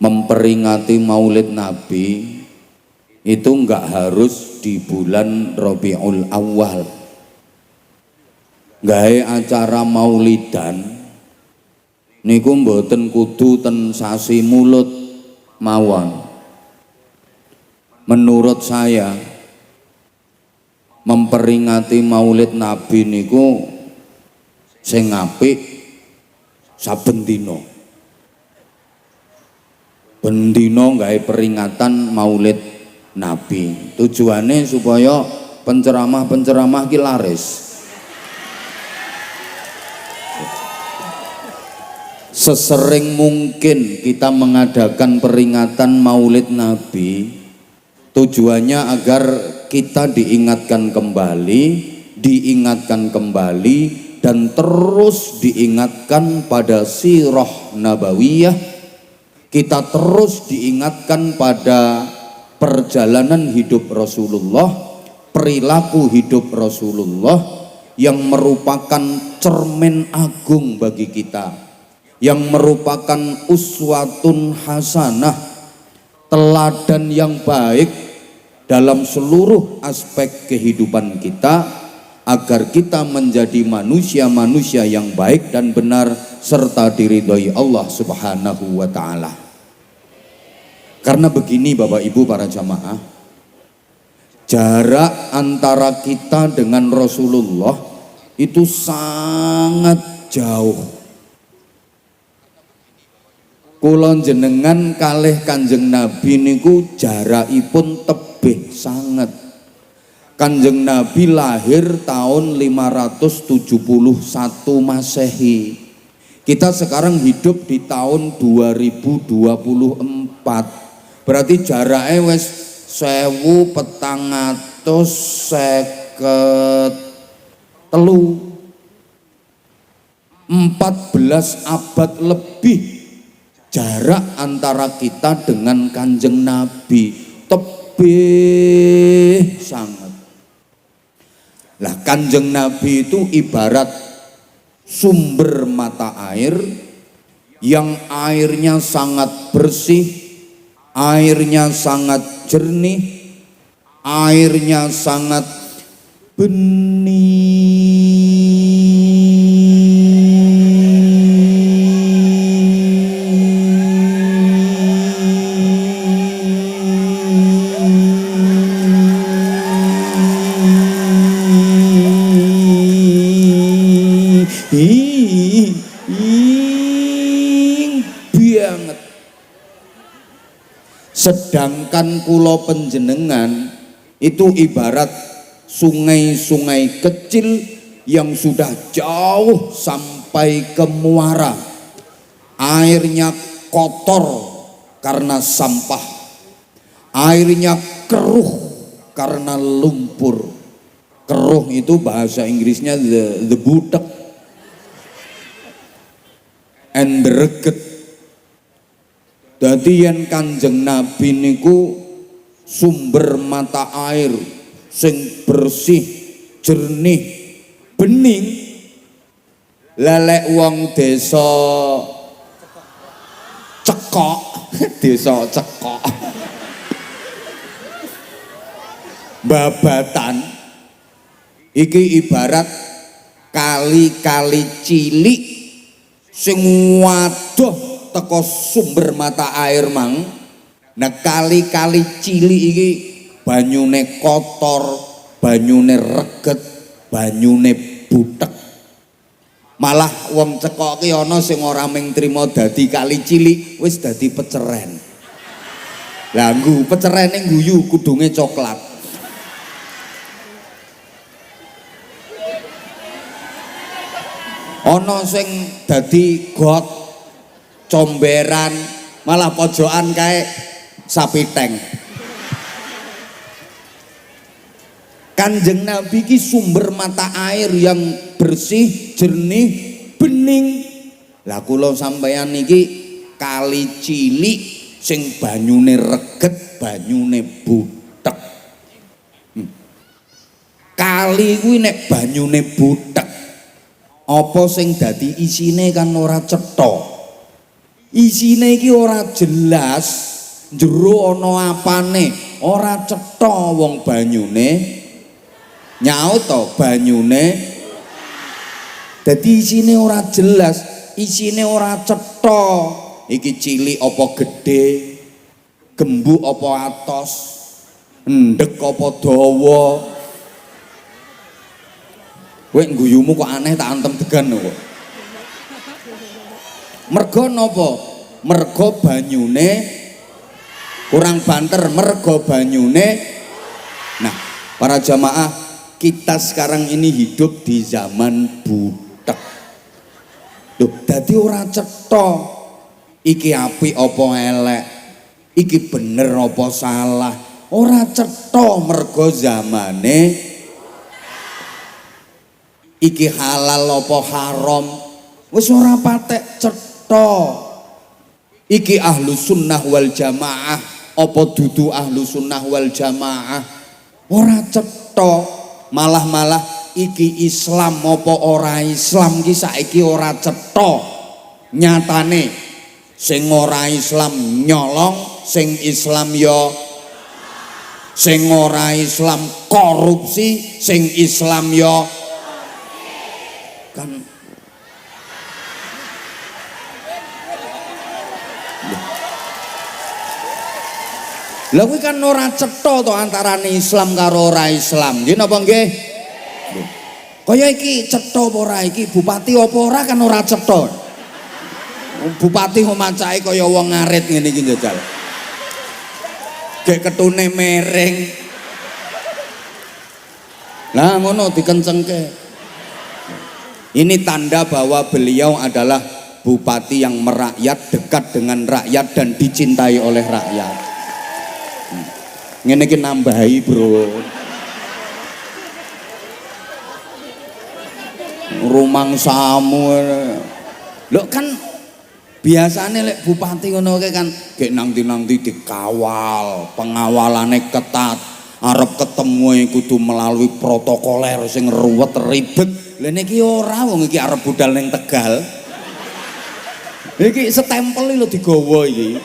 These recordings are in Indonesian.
memperingati Maulid Nabi itu enggak harus di bulan Rabiul Awal. Gawe acara maulidan niku mboten kudu ten sasi Mulut mawon. Menurut saya memperingati Maulid Nabi niku sing apik saben dina. Ben dina gawe peringatan Maulid Nabi. Tujuannya supaya penceramah-penceramah ki laris. Sesering mungkin kita mengadakan peringatan Maulid Nabi, tujuannya agar kita diingatkan kembali dan terus diingatkan pada sirah nabawiyah. Kita terus diingatkan pada perjalanan hidup Rasulullah, perilaku hidup Rasulullah yang merupakan cermin agung bagi kita, yang merupakan uswatun hasanah, teladan yang baik dalam seluruh aspek kehidupan kita, agar kita menjadi manusia-manusia yang baik dan benar serta diridhoi Allah Subhanahu wa ta'ala. Karena begini Bapak Ibu para jamaah, jarak antara kita dengan Rasulullah itu sangat jauh. Kula jenengan kalih Kanjeng Nabi niku jarakipun tebih sanget. Kanjeng Nabi lahir tahun 571 Masehi. Kita sekarang hidup di tahun 2024. Berarti jaraknya wis 1453, 14 abad lebih jarak antara kita dengan Kanjeng Nabi, tebih sangat. Lah Kanjeng Nabi itu ibarat sumber mata air yang airnya sangat bersih, airnya sangat jernih, airnya sangat bening. Banget. Sedangkan pulau penjenengan itu ibarat sungai-sungai kecil yang sudah jauh sampai ke muara. Airnya kotor karena sampah, airnya keruh karena lumpur. Keruh itu bahasa Inggrisnya the butek and the reget. Dadi yen Kanjeng Nabi niku sumber mata air sing bersih, jernih, bening. Lelek wong desa Cekok, desa Cekok, Babatan, iki ibarat kali-kali cilik sing waduh teko sumber mata air mang. Nah kali-kali cilik iki banyune kotor, banyune reget, banyune butek. Malah wong Cekok ki ana sing ora mung trima dadi kali cilik, wis dadi peceren. Lah nggu pecerene guyu kudunge coklat. Ana sing dadi got comberan, malah pojokan kae sapi teng. Kanjeng Nabi ki sumber mata air yang bersih, jernih, bening. Lah kula sampeyan niki kali cilik sing banyune reget, banyune butek. Kali kuwi nek banyune butek, apa sing dadi isine kan ora cetha. Isine iki ora jelas, jero ana apane, ora cetha wong banyune nyaut to banyune. Dadi isine ora jelas, isine ora cetha. Iki cilik apa gedhe, gembuk apa atos, endhek apa dawa. Kowe guyumu kok aneh tak antem degan kok. Mergo napa? Mergo banyune kurang banter, mergo banyune. Nah, para jamaah, kita sekarang ini hidup di zaman butek. Loh, dadi ora cetha iki apik apa elek, iki bener apa salah, ora cetha mergo zamane. Iki halal apa haram, wis ora patek cetha. Iki ahlu sunnah wal jamaah apa dudu ahlu sunnah wal jamaah, ora cetha. Malah iki Islam apa ora Islam ki saiki ora cetha. Nyatane sing ora Islam nyolong, sing Islam ya sing ora Islam korupsi, sing Islam ya kan. Lha kuwi kan ora cetha to antarane Islam karo ora Islam. Nggih napa nggih? Kaya iki cetha apa ora iki bupati apa ora kan ora cetha. Bupati macake kaya wong ngarit ngene iki njajal. Gek ketune mereng. Lah ngono dikencengke. Ini tanda bahwa beliau adalah bupati yang merakyat, dekat dengan rakyat dan dicintai oleh rakyat. Ngene iki nambahi, Bro. Rumangsamu. Lho kan biasane lek bupati ngono kan gek nang-nang dikawal, pengawalane ketat. Arep ketemu kudu melalui protokoler sing ruwet ribet. Lha niki ora wong iki arep budal ning Tegal. Iki setempel lho digawa iki.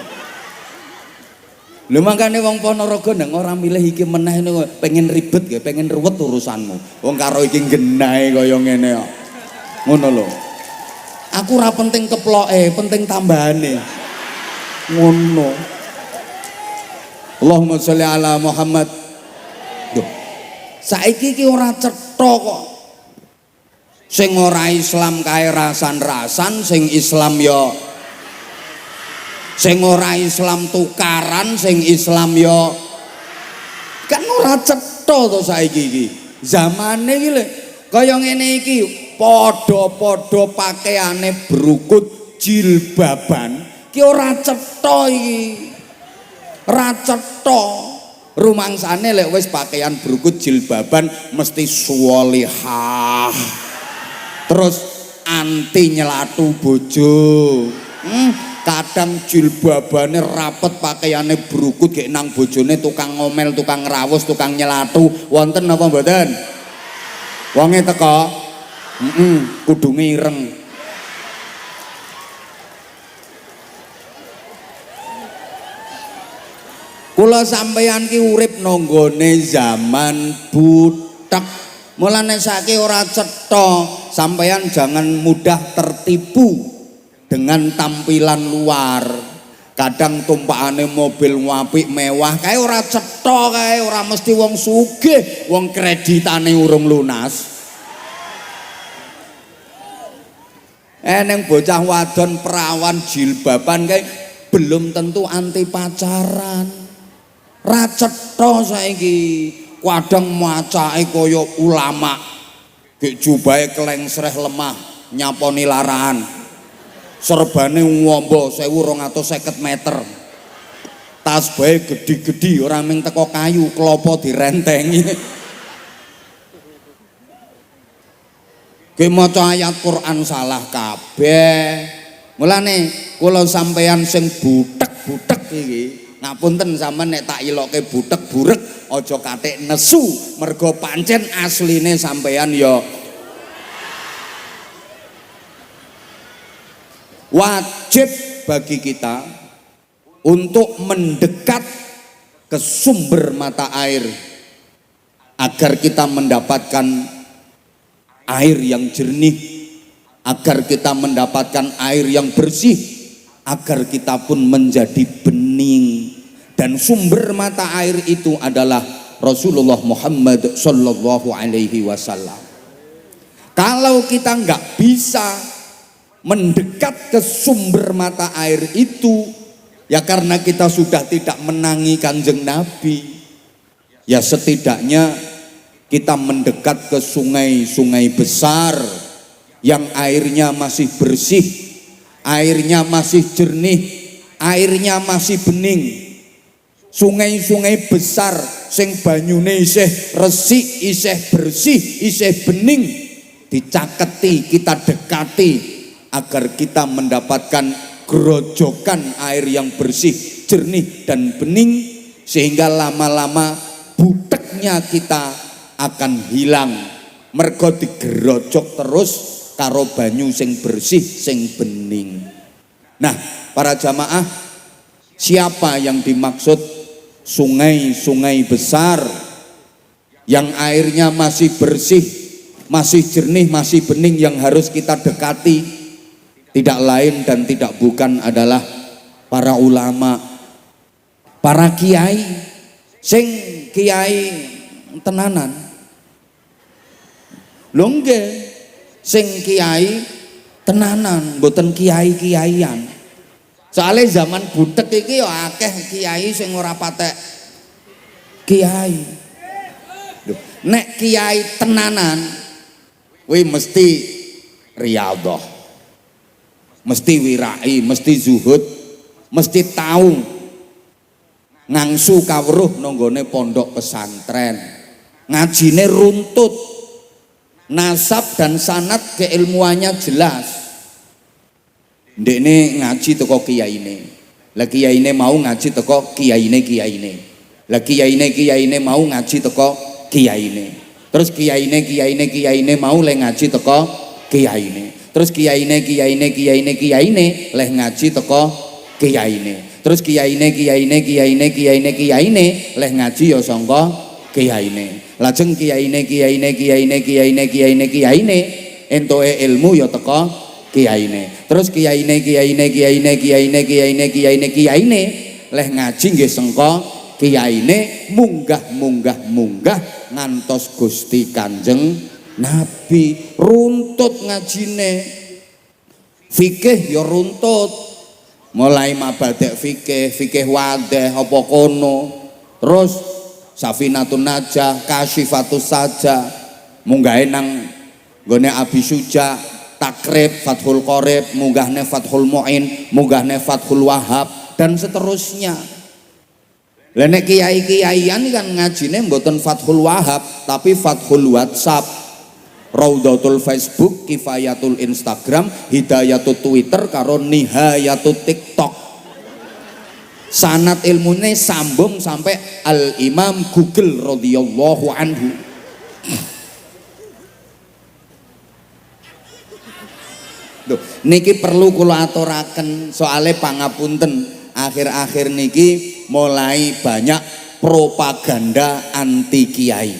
Lho mangkane wong Ponorogo nang ora milih iki meneh pengen ribet nggih, pengen ruwet urusanmu. Wong karo iki genahe kaya ngene kok. Ngono lho. Aku ora penting keploke, penting tambahane. Ngono. Allahumma sholli ala Muhammad. Duh. Saiki iki ora cetha kok. Sing ora Islam kae rasan-rasan, sing Islam ya sing ora Islam tukaran, sing Islam ya kan ora cetha to saiki iki. Zamane iki lho kaya ngene iki, padha-padha pakaiane berukut jilbaban, ki ora cetha iki. Ora cetha. Rumangsane lek wis pakaian berukut jilbaban mesti sholihah. Terus anti nyelatu bojo. Kadang jilbabane rapet pakaiane berukut gek nang bojone tukang ngomel, tukang rawus, tukang nyelatu. Wonten apa mboten? Wonge teko. Kudunge ireng. Kula sampeyan ki urip nanggone zaman butek. Mulane saiki ora cetha, sampeyan jangan mudah tertipu dengan tampilan luar. Kadang tumpakane mobil apik mewah kae ora cetha kae, ora mesti wong sugih, wong kreditane urung lunas. Eneng bocah wadon perawan jilbaban kae belum tentu anti pacaran. Ra cetha saiki. Kadang macake kaya ulama, gek jubahe klengsreh lemah nyaponi larahan, serbane ngombo 1250 meter, tas bae gede-gede ora mung teko kayu, klopo direntengi. Ge maca ayat Quran salah kabeh. Mulane kula sampeyan sing butek-butek iki, ngapunten sampean nek tak iloke butek burek aja katik nesu, mergo pancen asline sampeyan ya wajib bagi kita untuk mendekat ke sumber mata air agar kita mendapatkan air yang jernih, agar kita mendapatkan air yang bersih, agar kita pun menjadi bening. Dan sumber mata air itu adalah Rasulullah Muhammad Sallallahu Alaihi Wasallam. Kalau kita nggak bisa mendekat ke sumber mata air itu, ya karena kita sudah tidak menangi Kanjeng Nabi, ya setidaknya kita mendekat ke sungai-sungai besar yang airnya masih bersih, airnya masih jernih, airnya masih bening. Sungai-sungai besar sing banyune isih resik, isih bersih, isih bening, dicaketi, kita dekati agar kita mendapatkan gerojokan air yang bersih, jernih dan bening, sehingga lama-lama buteknya kita akan hilang. Mergo digerojok terus karo banyu sing bersih, sing bening. Nah, para jamaah, siapa yang dimaksud sungai-sungai besar yang airnya masih bersih, masih jernih, masih bening yang harus kita dekati? Tidak lain dan tidak bukan adalah para ulama, para kiai, sing kiai tenanan. Lho nggih, sing kiai tenanan, mboten kiai-kiaian. Soalnya zaman butek iki ya akeh kiai sing ora patek kiai. Nek kiai tenanan kuwi mesti riyadhah, mesti wirai, mesti zuhud, mesti tahu ngangsu kawruh nanggone pondok pesantren, ngajine runtut, nasab dan sanad keilmuannya jelas. Ndekne ngaji teko kiyaine, lah kiyaine mau ngaji teko kiyaine, lah kiyaine mau ngaji teko kiyaine, terus kiyaine mau le ngaji teko kiyaine, terus kiyaine leh ngaji teko kiyaine, terus kiyaine leh ngaji ya sangka kiyaine, lajeng kiyaine entuke ilmu ya teko kiyaine, terus kiyaine leh ngaji nggih sangka kiyaine munggah ngantos Gusti Kanjeng Nabi. Runtut ngajine, fikih ya runtut, mulai mabadek fikih wadeh apa kono, terus Safinatun Najah, Kasyifatus Sajah, munggahe nang nggone Abi Suja, Takrib, Fathul Qorib, munggahne Fathul Mu'in, munggahne Fathul Wahab, dan seterusnya. Lah nek kiai-kiaian kan ngajine mboten Fathul Wahab, tapi Fathul WhatsApp, Raudhatul Facebook, Kifayatul Instagram, Hidayatul Twitter, karo Nihayatul TikTok. Sanad ilmune sambung sampai Al-Imam Google radhiyallahu anhu. Duh, niki perlu kula aturaken soale pangapunten, akhir-akhir niki mulai banyak propaganda anti kiai.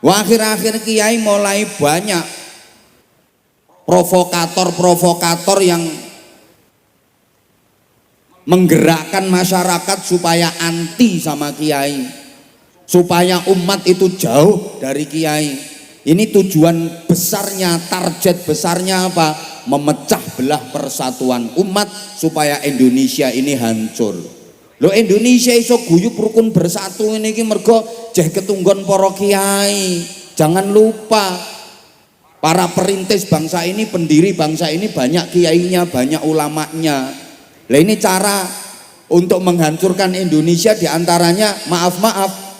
Wah, akhir-akhir kiai mulai banyak provokator yang menggerakkan masyarakat supaya anti sama kiai, supaya umat itu jauh dari kiai. Ini tujuan besarnya, target besarnya apa? Memecah belah persatuan umat supaya Indonesia ini hancur. Lo Indonesia iso guyub rukun bersatu ini ki mergo jeh ketunggon para kiai. Jangan lupa para perintis bangsa ini, pendiri bangsa ini banyak kiainya, banyak ulamanya. Lah ini cara untuk menghancurkan Indonesia, diantaranya maaf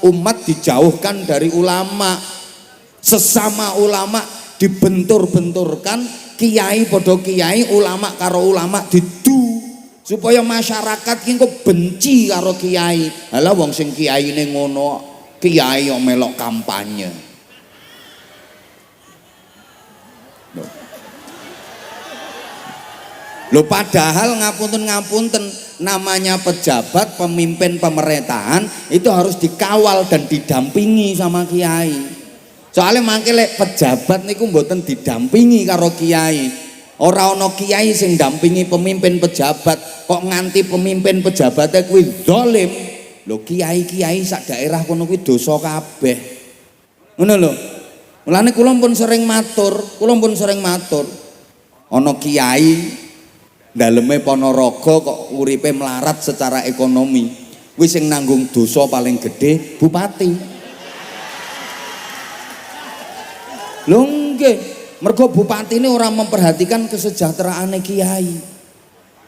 umat dijauhkan dari ulama. Sesama ulama dibentur-benturkan, kiai podo kiai, ulama karo ulama didu, supaya masyarakat ki kok benci karo kiai. Halah wong sing kiyaine ngono, kiai yo melok kampanye. Lho padahal ngapunten namanya pejabat, pemimpin pemerintahan itu harus dikawal dan didampingi sama kiai. Soalnya mangkele pejabat niku mboten didampingi karo kiai. Ora ana kiai sing dampingi pemimpin pejabat, kok nganti pemimpin pejabatnya kuwi zalim. Lho kiai-kiai sak daerah kono kuwi dosa kabeh. Ngono lho. Mulane kula pun sering matur. Ana kiai daleme Ponorogo kok uripe melarat secara ekonomi. Kuwi sing nanggung dosa paling gede bupati. Lho nggih, mergo bupati ini orang memperhatikan kesejahteraan kiai.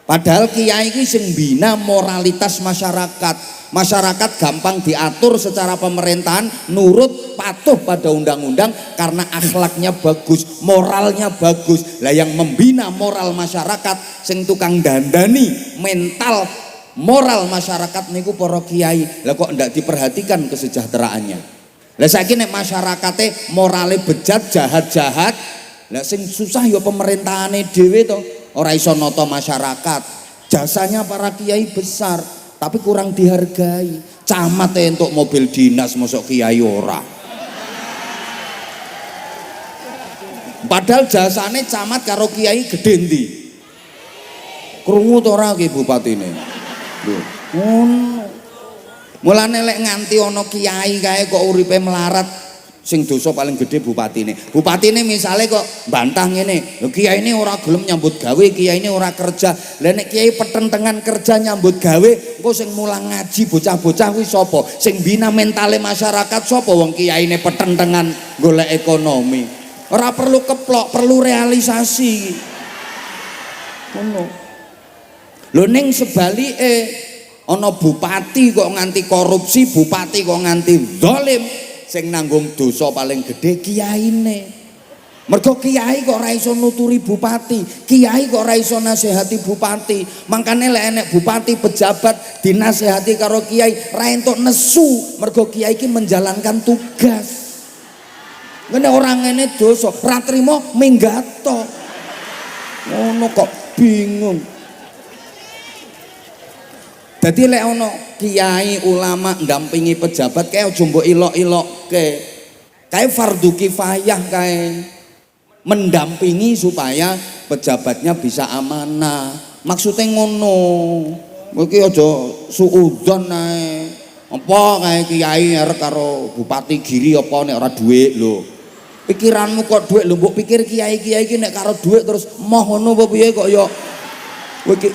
Padahal kiai iki sing bina moralitas masyarakat. Masyarakat gampang diatur secara pemerintahan, nurut, patuh pada undang-undang karena akhlaknya bagus, moralnya bagus. Lah yang membina moral masyarakat sing tukang dandani mental moral masyarakat niku para kiai. Lah kok ndak diperhatikan kesejahteraannya. Lah saiki nek masyarakate morale bejat, jahat-jahat, lah sing susah ya pemerintahane dhewe to. Ora iso nata masyarakat. Jasanya para kiai besar, tapi kurang dihargai. Camat entuk mobil dinas mosok kiai ora. Padahal jasane camat karo kiai gedhe ndi? Krungu to ora ki bupatine? Lho, ngono. Mulane lek nganti ana kiai kae kok uripe melarat, sing dosa paling gede bupatine. Bupatine misale kok bantah ngene, lho kiai ini ora gelem nyambut gawe, kiai ini ora kerja. Lah nek kiai petentengan kerja nyambut gawe, engko sing mulang ngaji bocah-bocah kuwi sapa? Sing bina mentale masyarakat sapa? Wong kiyaine petentengan golek ekonomi. Ora perlu keplok, perlu realisasi. Ngono. Lho ning sebalike ana bupati kok nganti korupsi, bupati kok nganti zalim. Sing nanggung dosa paling gede kiyaine. Mergo kiai kok ora iso nuturi bupati, kiai kok ora iso nasihati bupati. Mangkane lek enek bupati pejabat dinasihati karo kiai ra entuk nesu, mergo kiai iki menjalankan tugas. Ngene orang ngene dosa, ra trimo minggat tok. Ngono kok bingung. Dadi lek ana kiai ulama ndampingi pejabat kae aja mbok ilok-ilokke. Kae fardu kifayah kae. Mendampingi supaya pejabatnya bisa amanah. Maksudnya ngono. Iki aja suudzon ae. Apa kae kiai arek karo bupati giri apa nek ora dhuwit lho. Pikiranmu kok dhuwit lho, mbok pikir kiai-kiai iki nek karo dhuwit terus moh ngono apa piye kok ya kowe iki.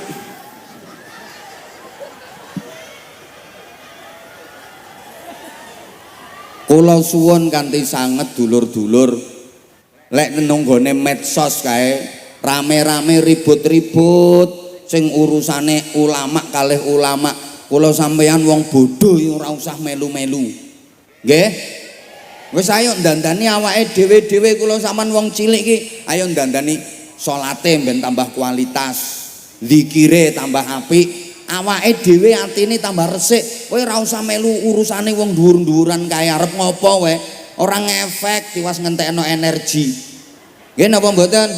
Kula suwun kanthi sanget dulur-dulur lek nenunggone medsos kae rame-rame ribut-ribut sing urusane ulama kalih ulama, kula sampeyan wong bodho ora usah melu-melu. Nggih? Wis ayo ndandani awake dhewe-dhewe, kula sampean wong cilik iki ayo ndandani salate ben tambah kualitas, zikire tambah apik. Awake dhewe atine tambah resik. Kowe ora usah melu urusane wong dhuwur-dhuwuran kae arep ngopo wae. Ora ngefek tiwas ngentekno energi. Nggih napa mboten?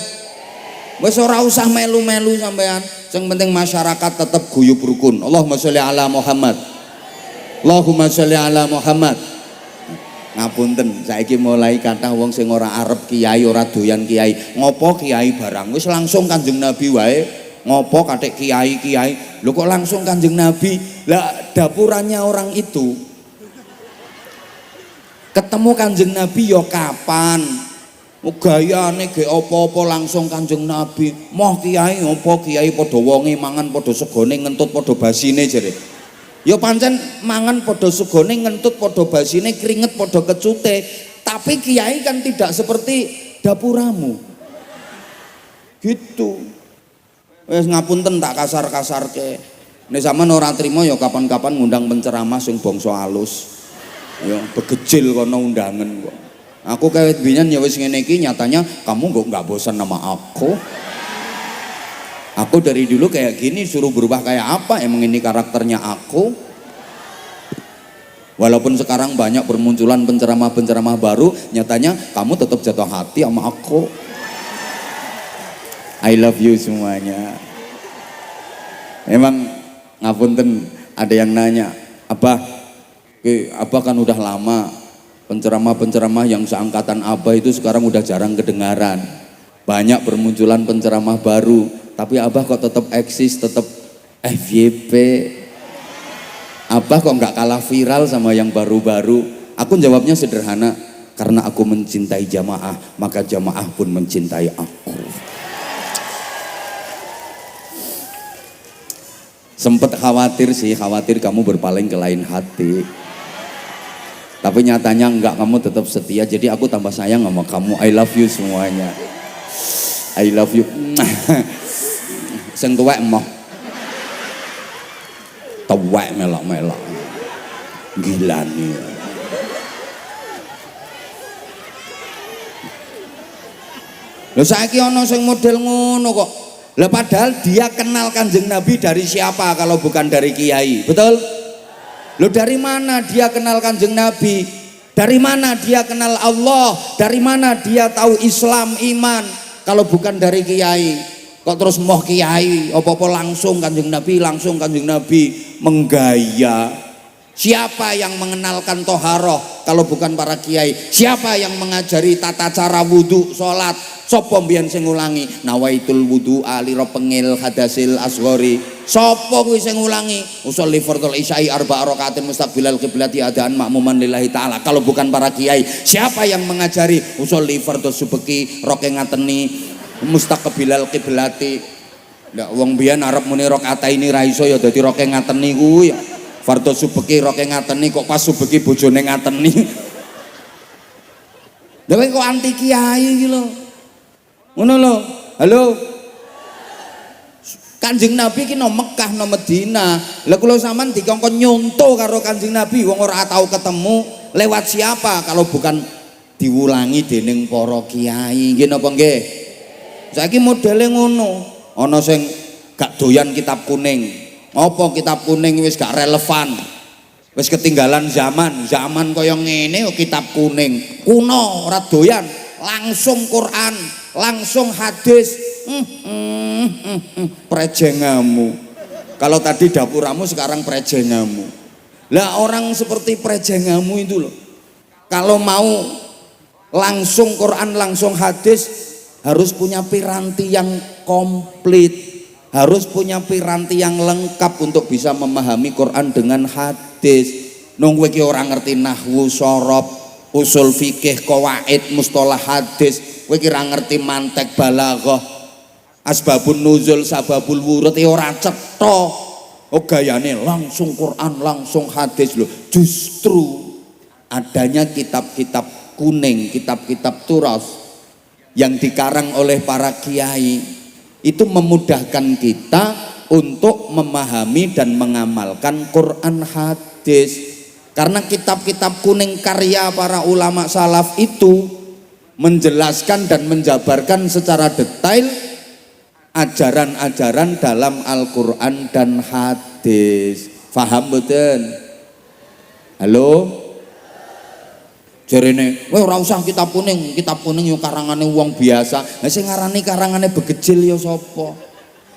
Wis ora usah melu-melu sampean. Sing penting masyarakat tetep guyub rukun. Allahumma sholli ala Muhammad. Allahumma sholli ala Muhammad. Ngapunten, saiki mulai kathah wong sing ora arep kiai, ora doyan kiai. Ngopo kiai barang? Wis langsung Kanjeng Nabi wae. Ngopo katik kiai-kiai, lho kok langsung Kanjeng Nabi. Lah dapurannya orang itu ketemu Kanjeng Nabi ya kapan, gayane ge apa-apa langsung Kanjeng Nabi. Moh kiai apa kiai padha wonge mangan padha segone ngentut padha basine jere. Ya pancen mangan padha segone ngentut padha basine keringet padha kecute. Tapi kiai kan tidak seperti dapuramu gitu. Wes ngapunten tak kasar-kasarke. Nek sampean ora trima ya kapan-kapan ngundang penceramah sing bangsa alus. Ya begejil kono undangan kok. Aku kawit binyan ya wis ngene iki, nyatanya kamu enggak bosan sama aku. Aku dari dulu kayak gini, suruh berubah kayak apa? Emang ini karakternya aku. Walaupun sekarang banyak bermunculan penceramah-penceramah baru, nyatanya kamu tetap jatuh hati sama aku. I love you semuanya. Emang ngapunten, ada yang nanya, Abah, Abah kan udah lama, penceramah-penceramah yang seangkatan Abah itu sekarang udah jarang kedengaran. Banyak bermunculan penceramah baru, tapi Abah kok tetap eksis, tetap FYP. Abah kok nggak kalah viral sama yang baru-baru? Aku jawabnya sederhana, karena aku mencintai jamaah, maka jamaah pun mencintai aku. Sempet khawatir sih, khawatir kamu berpaling ke lain hati. Tapi nyatanya enggak, kamu tetap setia. Jadi aku tambah sayang sama kamu. I love you semuanya. I love you. Sing tuwek emoh. Tuwek melok-melok. Gila nih. Lho saiki ana sing model ngono kok. Lah padahal dia kenal Kanjeng Nabi dari siapa kalau bukan dari kiai, betul? Loh dari mana dia kenal Kanjeng Nabi? Dari mana dia kenal Allah? Dari mana dia tahu Islam, iman? Kalau bukan dari kiai. Kok terus moh kiai, apa-apa langsung Kanjeng Nabi, langsung Kanjeng Nabi, menggaya. Siapa yang mengenalkan toharoh kalau bukan para kiai? Siapa yang mengajari tata cara wudhu, sholat? Sopo mbiyen sing ngulangi nawaitul wudu ali pengil hadasil asghori? Sopo kuwi sing ngulangi usolli fardhul isya'i arba'a rakaatin mustaqbilal qiblati adaan ma'muman lillahi ta'ala? Kalau bukan para kiai, siapa yang mengajari usolli fardhus subki roke ngateni mustaqbilal qiblati? Ndak wong mbiyen arep muni rakaataini ra iso ya dadi roke ngateni kuwi. Fardhus subki roke ngateni kok pas subki bojone ngateni. Lha kok anti kiai iki lho. Ngono lho. Halo. Kanjeng Nabi ki no Mekah no Medina. Lah kula sampean dikongkon nyonto karo Kanjeng Nabi wong ora tau ketemu, lewat siapa kalau bukan diulangi dening para kiai. Nggih napa nggih? Saiki modele ngono. Ana sing gak doyan kitab kuning. Apa kitab kuning wis gak relevan. Wis ketinggalan zaman. Zaman kaya ngene kitab kuning. Kuno ora doyan, langsung Quran, langsung hadis. Prejengamu. Kalau tadi dapuramu sekarang prejengamu. Lah orang seperti prejengamu itu loh, kalau mau langsung Quran langsung hadis harus punya piranti yang komplit, harus punya piranti yang lengkap untuk bisa memahami Quran dengan hadis. Nunggu iki ora ngerti nahwu, shorob, usul fikih, qawaid, mustalah hadis, kowe iki ora ngerti mantek, balaghah, asbabun nuzul, sababul wurud, ora cetha. Oh gayane langsung Quran, langsung hadis loh. Justru adanya kitab-kitab kuning, kitab-kitab turas yang dikarang oleh para kiai itu memudahkan kita untuk memahami dan mengamalkan Quran hadis. Karena kitab-kitab kuning karya para ulama salaf itu menjelaskan dan menjabarkan secara detail ajaran-ajaran dalam Al-Quran dan hadis. Faham betul? Halo? Jarene, wah ora usah kitab kuning yo karangane wong biasa. Lah sing ngarani karangane begejil ya sapa?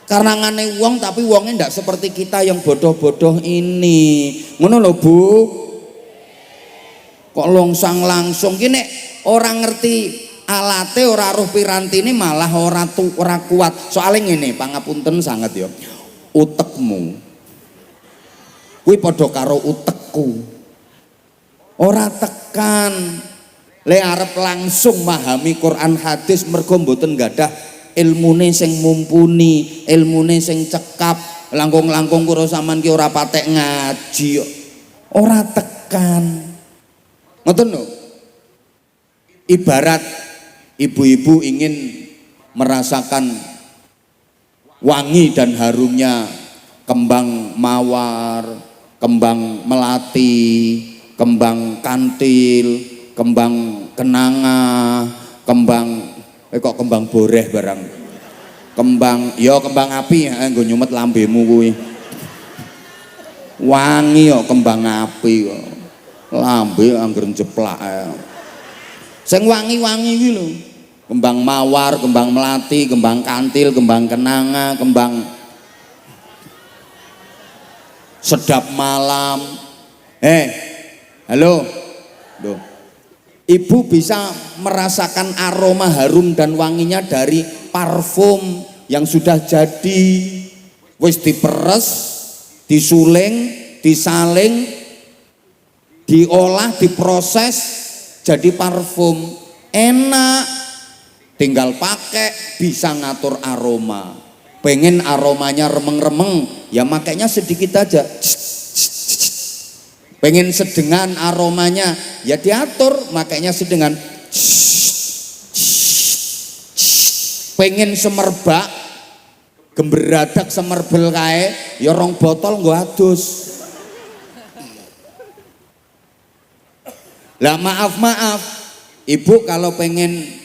Karangane wong tapi wonge ndak seperti kita yang bodoh-bodoh ini. Ngono lho, Bu. Kok longsang langsung ki nek ora ngerti alate, ora roh pirantine malah ora kuat. Soalnya ngene, pangapunten sangat ya. Utekmu kuwi padha karo utekku. Ora tekan. Le arep langsung memahami Quran hadis mergo mboten gadah ilmune sing mumpuni, ilmune sing cekap. Langkung-langkung karo sampean ki ora patek ngaji kok. Ora tekan. Ngoten lho. Ibarat ibu-ibu ingin merasakan wangi dan harumnya kembang mawar, kembang melati, kembang kantil, kembang kenanga, kembang kok kembang boreh barang. Kembang api nggo nyumet lambemu kuwi. Wangi kok kembang api kok. Lambe angger jeplak. Sing wangi-wangi iki lho. Kembang mawar, kembang melati, kembang kantil, kembang kenanga, kembang sedap malam. Halo. Loh. Ibu bisa merasakan aroma harum dan wanginya dari parfum yang sudah jadi, wis diperes, disuling, disaling, diolah, diproses jadi parfum. Enak, tinggal pakai, bisa ngatur aroma. Pengen aromanya remeng-remeng, ya makanya sedikit aja. Pengen sedengan aromanya, ya diatur, makanya sedengan. Pengen semerbak, gemberadak semerbel kae, ya rong botol nggo adus. Lah maaf, ibu kalau pengen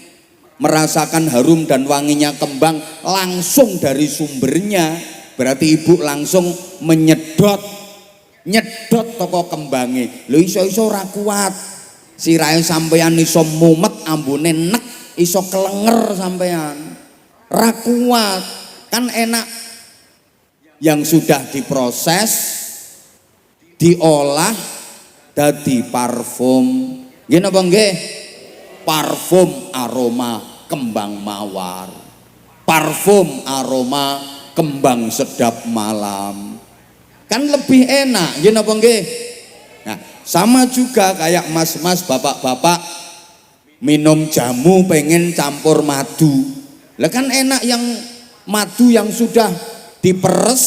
merasakan harum dan wanginya kembang langsung dari sumbernya, berarti ibu langsung menyedot toko kembange. Lho iso-iso ora kuat. Sirahe sampeyan iso mumet, ambune nek, iso kelenger sampeyan. Ra kuat. Kan enak yang sudah diproses, diolah dadi parfum. Nggih napa nggih? Parfum aroma kembang mawar. Parfum aroma kembang sedap malam. Kan lebih enak, nggih napa nggih? Nah, sama juga kayak mas-mas, bapak-bapak minum jamu pengen campur madu. Lah kan enak yang madu yang sudah diperes,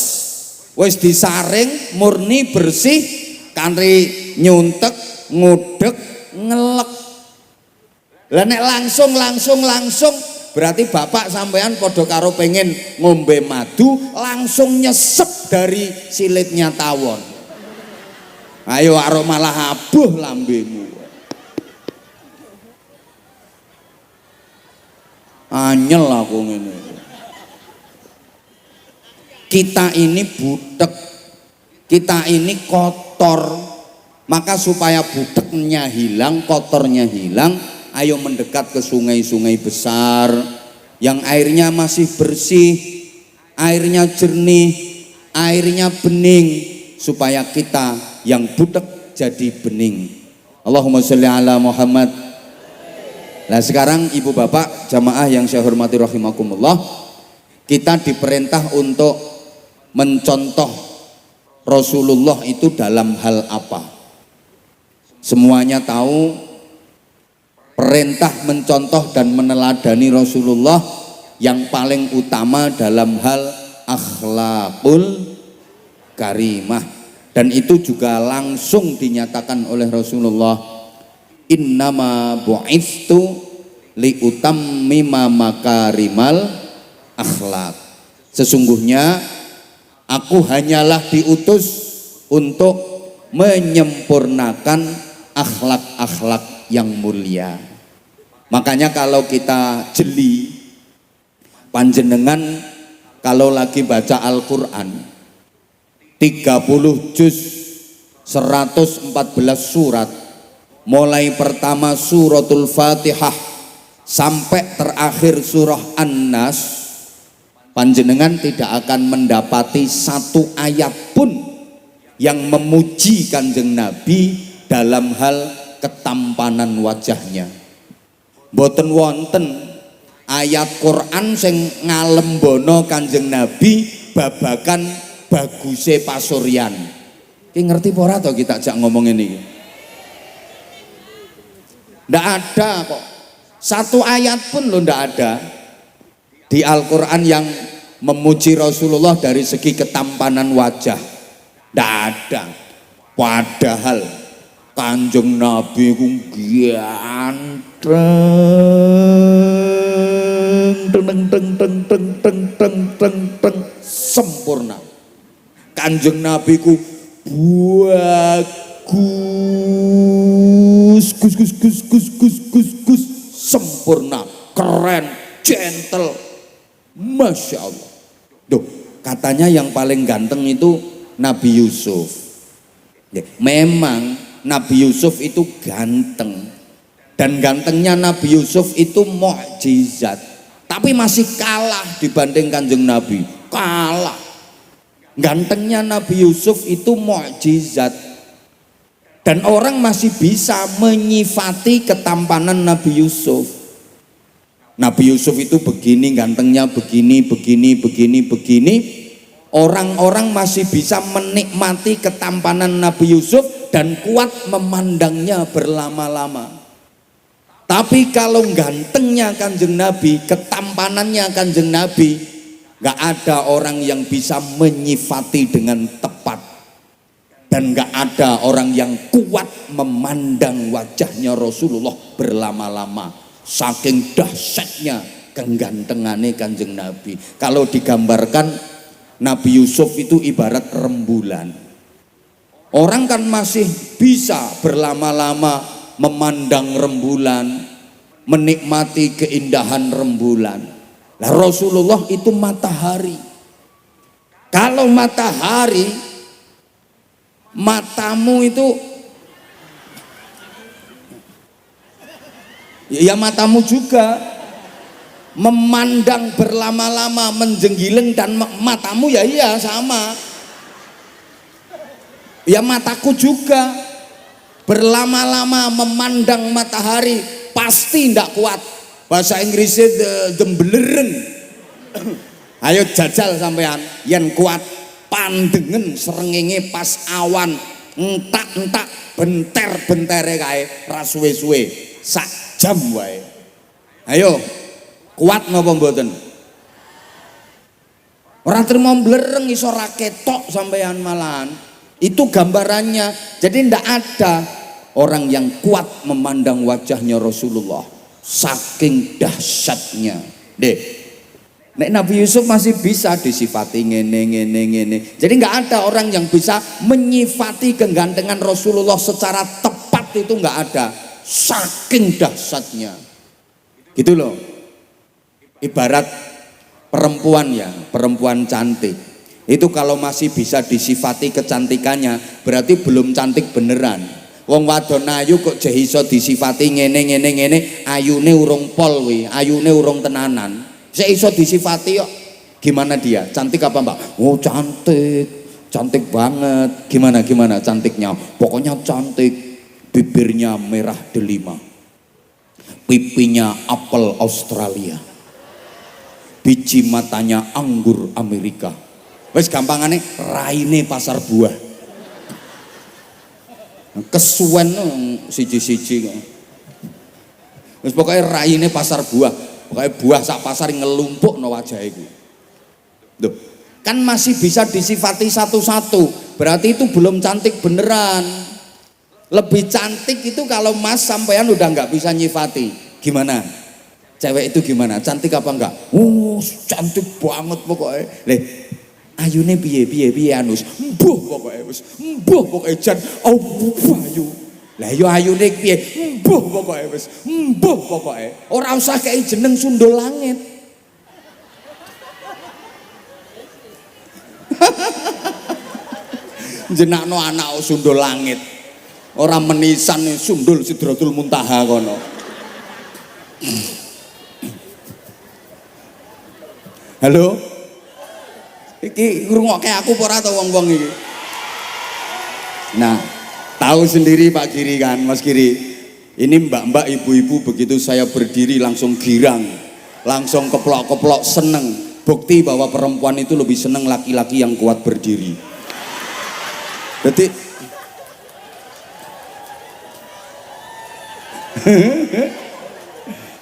wis disaring, murni bersih, kanthi nyuntek, ngudek, ngelek. Lah nek langsung berarti bapak sampean padha karo pengen ngombe madu langsung nyesep dari silitnya tawon. Ayo arep malah abuh lambemu. Anyel aku ngene. Kita ini butek, kita ini kotor. Maka supaya buteknya hilang, kotornya hilang, ayo mendekat ke sungai-sungai besar yang airnya masih bersih, airnya jernih, airnya bening, supaya kita yang butek jadi bening. Allahumma sholli ala Muhammad. Nah sekarang ibu bapak jamaah yang saya hormati rahimakumullah, kita diperintah untuk mencontoh Rasulullah itu dalam hal apa? Semuanya tahu perintah mencontoh dan meneladani Rasulullah yang paling utama dalam hal akhlakul karimah, dan itu juga langsung dinyatakan oleh Rasulullah, innama bu'itstu li utammima makarimal akhlak. Sesungguhnya aku hanyalah diutus untuk menyempurnakan akhlak-akhlak yang mulia. Makanya kalau kita jeli, panjenengan kalau lagi baca Al-Quran 30 juz 114 surat, mulai pertama suratul Fatihah sampai terakhir surah An-Nas, panjenengan tidak akan mendapati satu ayat pun yang memuji Kanjeng Nabi dalam hal ketampanan wajahnya. Boten wonten ayat Quran sing ngalembono Kanjeng Nabi babakan baguse pasuryan. Ki ngerti apa ora to kita jak ngomong ini? Ndak ada kok. Satu ayat pun lo ndak ada di Al-Quran yang memuji Rasulullah dari segi ketampanan wajah. Ndak ada. Padahal Kanjeng Nabi ku ganteng, sempurna. Kanjeng Nabi ku bagus, gus, sempurna, keren, gentle, masya Allah. Duh, katanya yang paling ganteng itu Nabi Yusuf. Ya, memang Nabi Yusuf itu ganteng, dan gantengnya Nabi Yusuf itu mukjizat, tapi masih kalah dibanding Kanjeng Nabi, kalah. Gantengnya Nabi Yusuf itu mukjizat, dan orang masih bisa menyifati ketampanan Nabi Yusuf. Nabi Yusuf itu begini, gantengnya begini, begini. Orang-orang masih bisa menikmati ketampanan Nabi Yusuf dan kuat memandangnya berlama-lama. Tapi kalau gantengnya Kanjeng Nabi, ketampanannya Kanjeng Nabi, gak ada orang yang bisa menyifati dengan tepat, dan gak ada orang yang kuat memandang wajahnya Rasulullah berlama-lama, saking dahsyatnya kegantengannya Kanjeng Nabi. Kalau digambarkan, Nabi Yusuf itu ibarat rembulan. Orang kan masih bisa berlama-lama memandang rembulan, menikmati keindahan rembulan. Nah, Rasulullah itu matahari. Kalau matahari, matamu itu ya matamu juga memandang berlama-lama, menjenggileng, dan matamu ya iya sama. Ya mataku juga berlama-lama memandang matahari pasti tidak kuat. Bahasa Inggrisnya dembelereng. Ayo jajal sampean yen kuat pandengen srengenge pas awan entak-entak benter-bentere kae ra suwe-suwe sak jam wae. Ayo kuat napa mboten? Ora trimo blereng iso ra ketok sampean malahan. Itu gambarannya. Jadi ndak ada orang yang kuat memandang wajahnya Rasulullah saking dahsyatnya. Nek Nabi Yusuf masih bisa disifati ngene. Jadi nggak ada orang yang bisa menyifati kegantengan Rasulullah secara tepat, itu nggak ada, saking dahsyatnya. Gitu loh. Ibarat perempuan ya, perempuan cantik. Itu kalau masih bisa disifati kecantikannya, berarti belum cantik beneran. Wong wadon ayu kok jeh iso disifati ngene, ayune urung pol wi, ayune urung tenanan. Sik iso disifati kok. Gimana dia? Cantik apa, Mbak? Oh, cantik. Cantik banget. Gimana cantiknya? Pokoknya cantik. Bibirnya merah delima. Pipinya apel Australia. Biji matanya anggur Amerika. Wes gampangane raine pasar buah. Kesuwen siji-siji. Wis pokoke raine pasar buah. Pokoke buah sak pasar ngelumpukno wajah iku. Loh, kan masih bisa disifati satu-satu. Berarti itu belum cantik beneran. Lebih cantik itu kalau Mas sampean udah nggak bisa nyifati. Gimana? Cewek itu gimana? Cantik apa enggak? Cantik banget pokoknya. Leh, ayune piye anus. Mbuh pokoke wis. Mbuh pokoke jan ayu. Lah yo ayune piye? Mbuh pokoke wis. Mbuh pokoke. Ora usah kei jeneng sundul langit. Jenakno anak sundul langit. Ora menisan sundul Sidratul Muntaha kono. Halo? Iki ngrungokke aku apa ora to wong-wong iki? Nah, tahu sendiri Pak Giri kan, Mas Giri. Ini mbak-mbak, ibu-ibu begitu saya berdiri langsung girang, langsung keplok-keplok seneng. Bukti bahwa perempuan itu lebih seneng laki-laki yang kuat berdiri. Berarti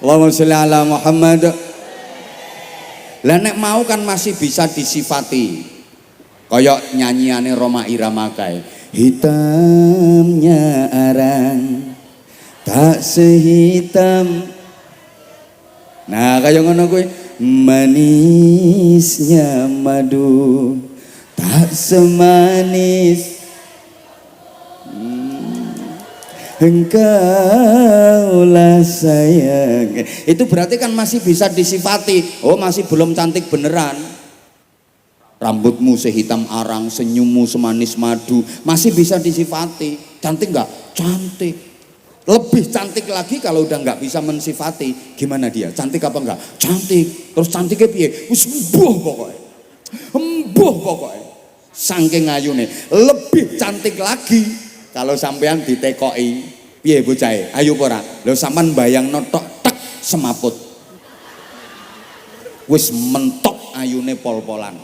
Allahumma sholli ala Muhammad. Lah nek mau kan masih bisa disifati. Kayak nyanyiane Roma Irama kae. Hitamnya arang tak sehitam. Nah, kayak ngono kuwi. Manisnya madu tak semanis engkaulah sayang. Itu berarti kan masih bisa disifati. Oh, masih belum cantik beneran. Rambutmu sehitam arang, senyummu semanis madu, masih bisa disifati. Cantik nggak? Cantik. Lebih cantik lagi kalau udah nggak bisa mensifati. Gimana dia? Cantik apa enggak? Cantik. Terus cantiknya piye? Wis embuh pokoknya. Embuh pokoknya. saking ayune. Lebih cantik lagi kalau sampean ditekoki. Piye bocah? Ayo ora. Lho sampean bayangno tok tek semaput. Wis mentok ayune pol-polan.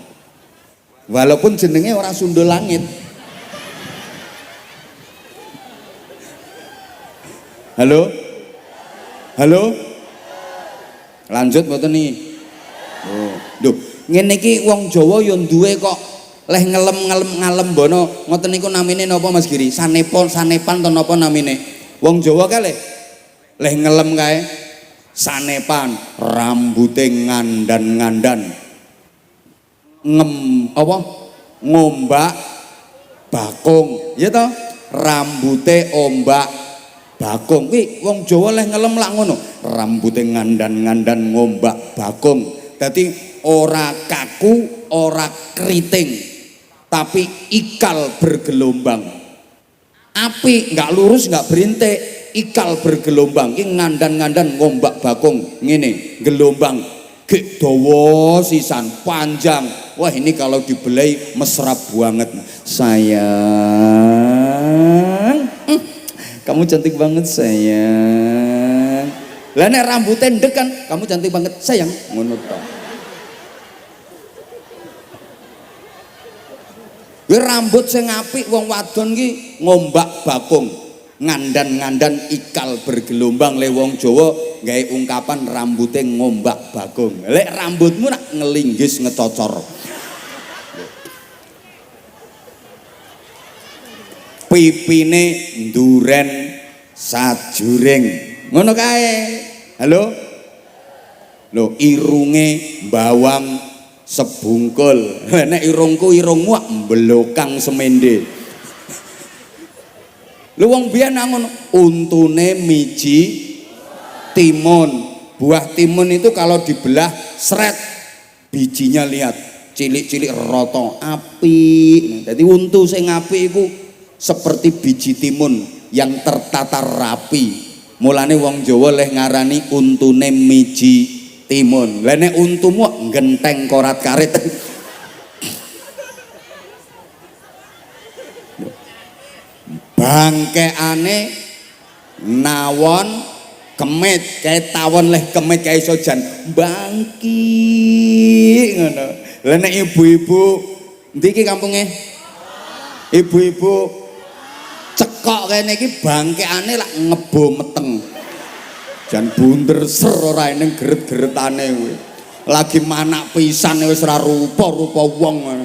Walaupun jenenge ora sundul langit. Halo? Halo? Lanjut mboten nih. Oh, lho, ngene iki wong Jawa yo duwe kok leh ngalem bono ngoten niku namine napa Mas Giri? Sanepan to napa namine? Wong Jawa kae leh ngelem kae sanepan, rambute ngandan-ngandan. Ngombak bakung, ya toh? Rambute ombak bakung. Kuwi wong Jawa leh ngelem lak ngono. Rambute ngandan-ngandan ngombak bakung. Dadi ora kaku, ora keriting, tapi ikal bergelombang. Api nggak lurus, nggak berintik, ikal bergelombang. Ki ngandan-ngandan ngombak bakung ngene, gelombang gek dawa sisan, panjang. Wah, ini kalau dibelai mesra banget. Sayang, kamu cantik banget sayang. Lah nek rambutnya ndek kan, kamu cantik banget sayang, ngono to. Kuwi rambut sing apik wong wadon ki ngombak bakung, ngandan-ngandan ikal bergelombang. Le wong Jawa gawe ungkapan rambutnya ngombak bakung. Lek rambutmu nak ngelinggis ngecocor. Pipine nduren sajuring. Ngono kae. Halo? Lho, irunge bawang sebungkul. Nek irungku irungmu mbelokang semende. Lho wong biyen ngono, untune miji timun. Buah timun itu kalau dibelah sret bijinya lihat cilik-cilik roto apik. Jadi untu sing apik iku seperti biji timun yang tertata rapi. Mulane wong Jawa leh ngarani untune miji timun. Lah nek untumu genteng korat-karit. Bangkeane nawon kemit kayak tawon leh kemit kayak sojan bangki ngono. Lah nek ibu-ibu ndi iki kampunge? Ibu-ibu cekok kene iki bangkeane lak ngebo meteng. Jan bunder ser ora ning geret-geretane kuwi. Lagi manak pisan wis ora rupa-rupa wong.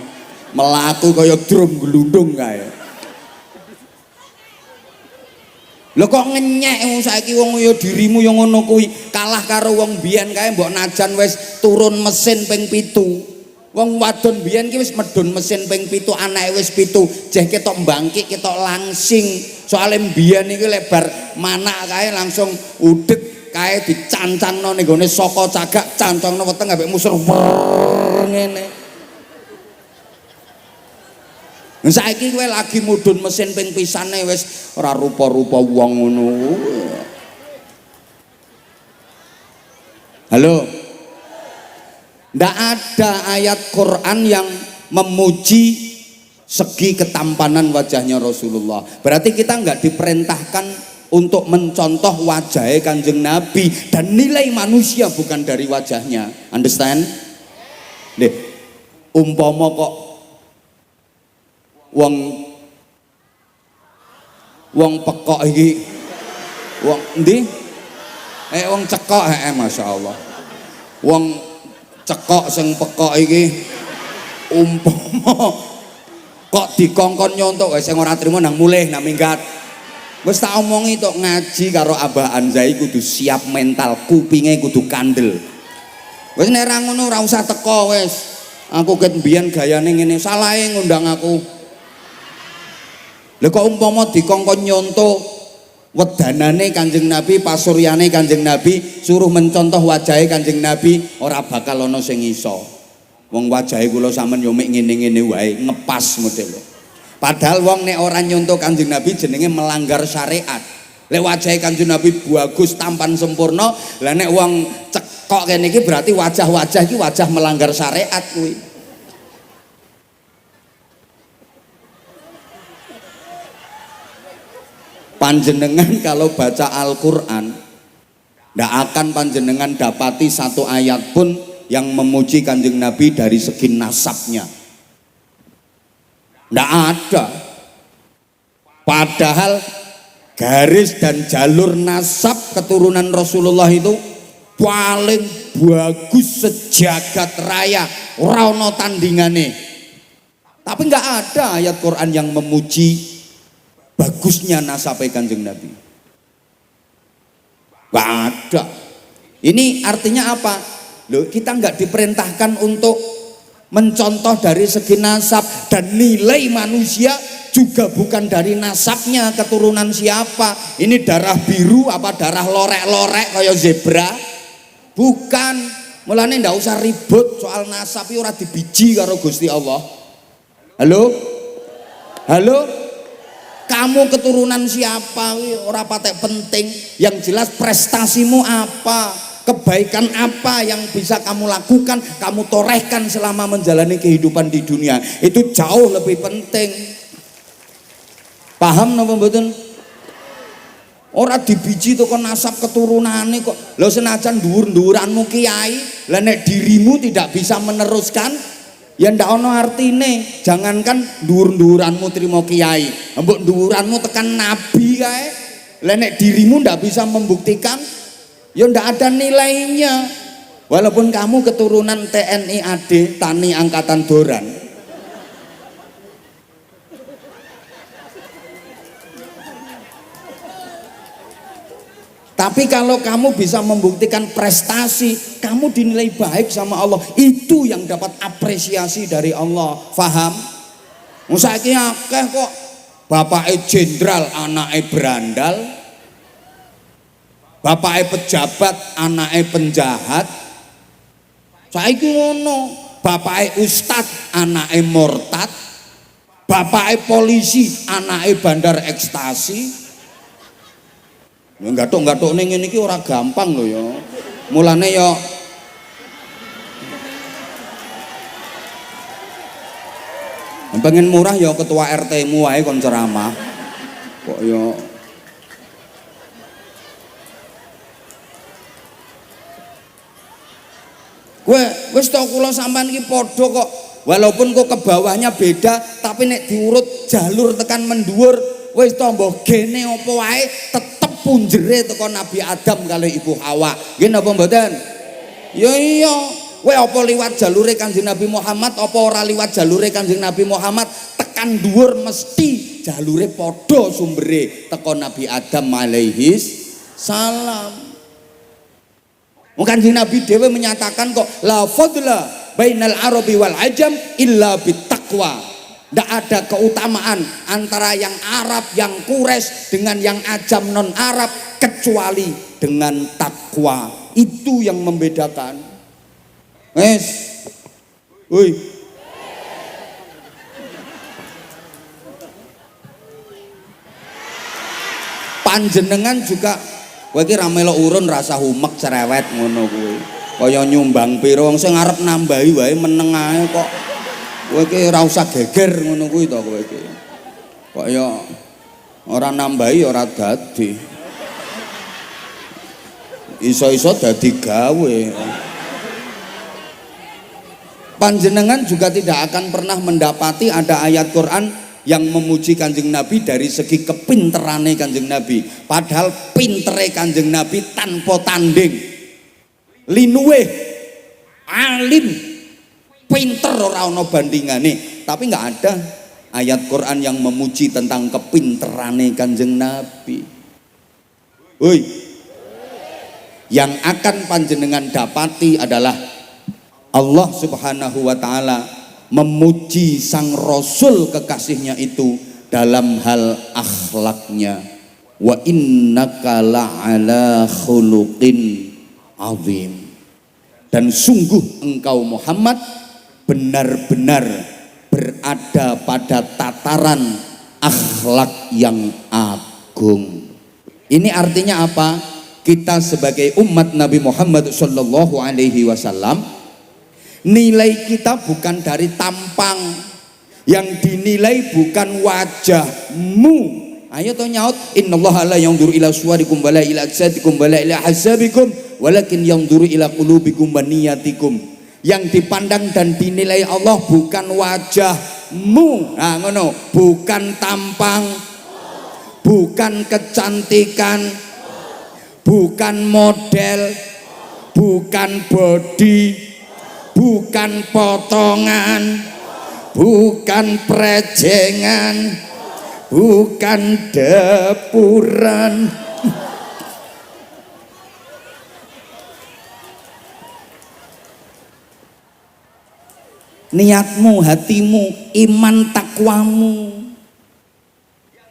Melaku kaya drum glundung kae. Lho kok ngenyek saiki wong ya dirimu ya ngono kuwi. Kalah karo wong biyen kae mbok najan wis turun mesin ping 7. Wong wadon biyen ki wis medun mesin ping 7, anake wis 7, jeh ketok mbangkik ketok langsing. Soale biyen iki lebar manak kae langsung udet kae dicancangno ning gone saka cagak cancangno weteng ambek musur ngene. Saiki kowe lagi mudhun mesin ping pisane wis ora rupa-rupa wong ngono. Halo. Ndak ada ayat Quran yang memuji segi ketampanan wajahnya Rasulullah. Berarti kita nggak diperintahkan untuk mencontoh wajahnya Kanjeng Nabi, dan nilai manusia bukan dari wajahnya. Understand? Deh, umpama kok wong pekok iki wong endi? Wong cekok Masya Allah. Wong cekok sing pekok iki umpama kok dikongkon nyontok sing ora trimo nang mulih nang minggat. Wis tak omongi tok ngaji karo Abah Anzai kudu siap mental, kupinge kudu kandel. Wis nek ra ngono ora usah teko wis. Aku ket mbiyen gayane ngene, salahe ngundang aku. Lha kok umpama dikongkon nyontok wedanane Kanjeng Nabi, pasuryane Kanjeng Nabi, suruh mencontoh wajahe Kanjeng Nabi, ora bakal ana sing iso. Wong wajahe kula sampean yo mek ngene-ngene wae, ngepas modele. Padahal wong nek ora nyontoh Kanjeng Nabi jenenge melanggar syariat. Lek wajahe Kanjeng Nabi bagus, tampan sempurna, lah nek wong cekok kene iki berarti wajah-wajah iki wajah melanggar syariat kuwi. Panjenengan kalau baca Al-Quran, tidak akan panjenengan dapati satu ayat pun yang memuji Kanjeng Nabi dari segi nasabnya. Tidak ada. Padahal garis dan jalur nasab keturunan Rasulullah itu paling bagus sejagat raya, ora ono tandingane. Tapi nggak ada ayat Quran yang memuji bagusnya nasabnya Kanjeng Nabi. Nggak ada. Ini artinya apa? Loh, kita nggak diperintahkan untuk mencontoh dari segi nasab, dan nilai manusia juga bukan dari nasabnya keturunan siapa. Ini darah biru apa darah lorek-lorek kayak zebra? Bukan. Mulane ndak usah ribut soal nasab, ora dibiji karo Gusti Allah. Halo? Halo? Kamu keturunan siapa? Ora patek penting. Yang jelas prestasimu apa? Kebaikan apa yang bisa kamu lakukan, kamu torehkan selama menjalani kehidupan di dunia. Itu jauh lebih penting. Paham napa mboten? Ora dibiji to kon nasab keturunane kok. Lho senajan dhuwur-dhuwuranmu kiai, lah nek dirimu tidak bisa meneruskan, ya ndak ono artine. Jangankan dhuwur-dhuwuranmu trimo kiai, mbok dhuwuranmu tekan nabi kae. Lah nek dirimu ndak bisa membuktikan, ya ndak ada nilainya. Walaupun kamu keturunan TNI AD, Tani Angkatan Doran. Tapi kalau kamu bisa membuktikan prestasi, kamu dinilai baik sama Allah, itu yang dapat apresiasi dari Allah. Faham? Saiki akeh kok bapake jenderal anake berandal, bapake pejabat anake penjahat. Saiki ngono, bapake ustad anake murtad, bapake polisi anake bandar ekstasi. Nggathuk-nggathuk ning ngene iki ora gampang lho ya. Mulane ya pengen murah ya ketua RT-mu wae kon ceramah. Kok ya wis to kula sampean iki padha kok. Walaupun kok ke bawahnya beda, tapi nek diurut jalur tekan mendhuwur wis to mbah gene apa wae tetep punjere teko Nabi Adam kali Ibu Hawa. Nggih napa mboten? Ya iya. Kowe apa liwat jalure Kanjeng Nabi Muhammad apa ora liwat jalure Kanjeng Nabi Muhammad, tekan dhuwur mesti jalure padha sumbere teko Nabi Adam alaihi salam. Kanjeng Nabi dhewe menyatakan kok la fadla bainal arabi wal ajam illa bittaqwa. Tidak ada keutamaan antara yang Arab, yang Quraisy dengan yang ajam non Arab kecuali dengan takwa. Itu yang membedakan. Woi. Panjenengan juga kowe iki ra melok urun rasa humek cerewet ngono kuwi. Kaya nyumbang pira wong sing arep nambahi wae meneng ae kok. Kowe iki ora usah geger ngono kuwi to kowe iki. Kok ya ora nambahi ora dadi. Iso-iso dadi gawe. Panjenengan juga tidak akan pernah mendapati ada ayat Quran yang memuji Kanjeng Nabi dari segi kepinterane Kanjeng Nabi. Padahal pintere Kanjeng Nabi tanpa tanding. Linuwe alim pinter ora ono bandingane, tapi nggak ada ayat Quran yang memuji tentang kepinterane Kanjeng Nabi. Woi, yang akan panjenengan dapati adalah Allah Subhanahu wa taala memuji sang Rasul kekasihnya itu dalam hal akhlaknya. Wa innaka la'ala khuluqin azim. Dan sungguh engkau Muhammad benar-benar berada pada tataran akhlak yang agung. Ini artinya apa? Kita sebagai umat Nabi Muhammad sallallahu alaihi wasallam, nilai kita bukan dari tampang. Yang dinilai bukan wajahmu Ayo to nyaut, innallaha la yanzuru ila suwarikum wala ila ajsadikum wala ila hasabikum walakin yanzuru ila qulubikum wa niyatikum. Yang dipandang dan dinilai Allah bukan wajahmu, nah ngono, bukan tampang, bukan kecantikan, bukan model, bukan body, bukan potongan, bukan prejengan, bukan depuran. Niatmu, hatimu, iman takwamu.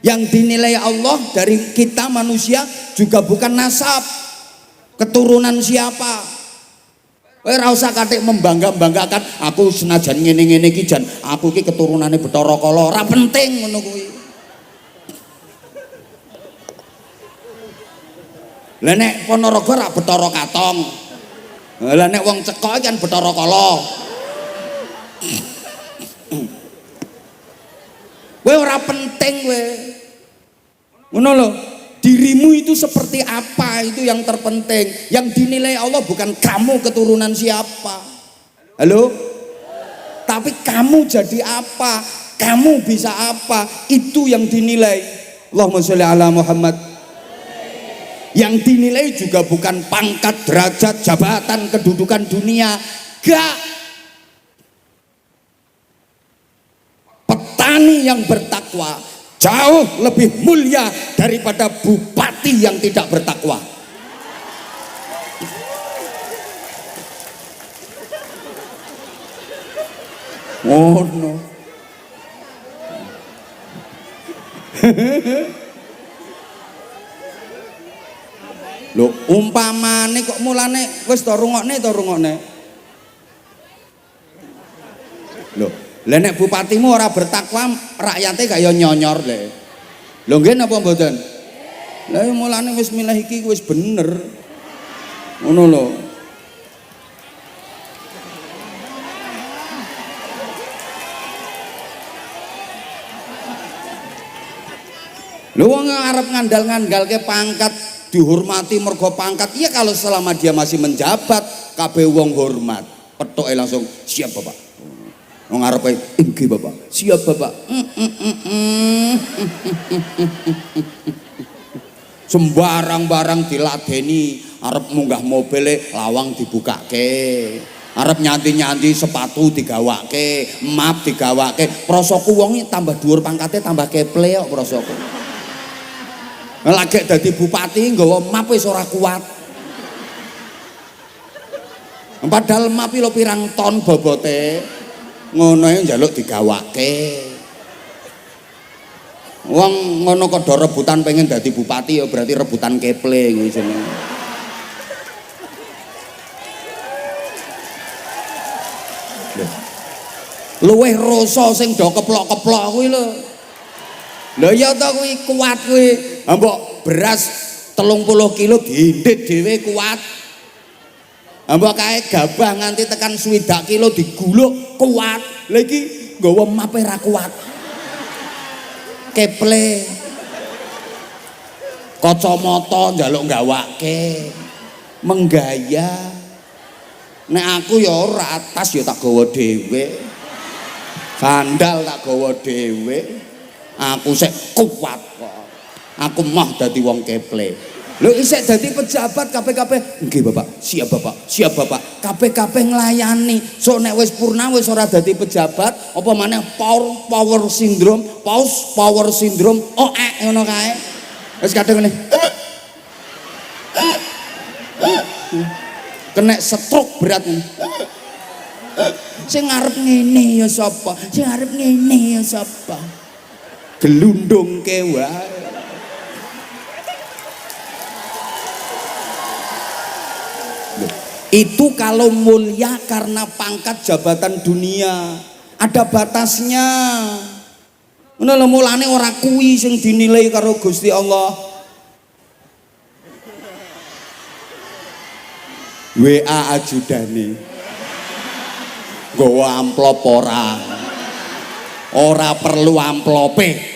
Yang dinilai Allah dari kita manusia juga bukan nasab, keturunan siapa. Ora usah katik membangga-banggakan aku senajan ngene-ngene iki jan aku iki keturunane Bathara Kala, ora penting ngono kuwi. Lah nek Ponorogo ra Bathara Katong. Lah nek wong cekok kan Bathara Kala. Kowe ora penting kowe. Ngono lho. Dirimu itu seperti apa, itu yang terpenting. Yang dinilai Allah bukan kamu keturunan siapa. Halo? Tapi kamu jadi apa? Kamu bisa apa? Itu yang dinilai. Allahumma sholli ala Muhammad. Yang dinilai juga bukan pangkat, derajat, jabatan, kedudukan dunia. Gak. Petani yang bertakwa jauh lebih mulia daripada bupati yang tidak bertakwa. Oh no. Loh, umpamane kok mulane wis to rungokne. Loh, lah nek bupatimu ora bertakwa, rakyate gak ya nyonyor le. Lho nggih napa mboten? Lah mulane wis milih iki wis bener. Ngono lho. Lho wong arep ngandal-ngandalke pangkat dihormati mergo pangkat, iya kalau selama dia masih menjabat kabeh wong hormat. Petoke langsung siap Bapak. Wong arepe nggih Bapak. Siap Bapak. Sembarang-barang diladeni, arep munggah mobile lawang dibukake. Arep nyanti-nyanti sepatu digawake, map digawake. Prasaku wong tambah dhuwur pangkate tambah keple kok prasaku. Lagi dadi bupati nggawa map wis ora kuat. Padahal map lho pirang ton bobote. Ngono ae njaluk digawake. Wong ngono kok do rebutan pengen dadi bupati ya berarti rebutan keple kuwi jenenge. Luwih rasa sing do keplok-keplok kuwi lho. Lha ya ta kuwi kuat kuwi. Mbok beras 30 kilo diindit dhewe kuat. Mbok kae gabah nganti tekan 60 kilo diguluk kuat. Lah iki nggawa mape ra kuat. Keple. Kacamata njaluk gawake. Menggaya. Nek aku ya ora tas ya tak gawa dhewe. Sandal tak gawa dhewe. Aku sik kuat kok. Aku mah dadi wong keple. Lho isek dadi pejabat kabeh-kabeh. Nggih Bapak, siap Bapak, siap Bapak. Kabeh-kabeh nglayani. So nek wis purna wis ora dadi pejabat, apa maneh power syndrome, power syndrome, ngono kae. Wis kadang ngene. Kena stroke berat. Sing ngarep ngene ya sapa? Sing ngarep ngene ya sapa? Gelundung wae. Itu kalau mulia karena pangkat jabatan dunia, ada batasnya. Ngono mulane ora kuwi sing dinilai karo Gusti Allah. WA ajudane. Nggawa amplop ora. Ora perlu amplope.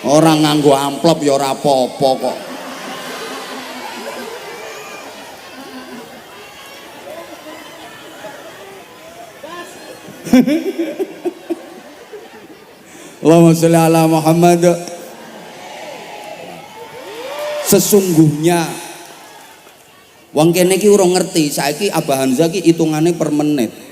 Orang nganggo amplop ya ora apa-apa kok. Allahumma sholli ala Muhammad. Sesungguhnya wong kene iki urung ngerti, saiki Abah Hamzah iki hitungane per menit.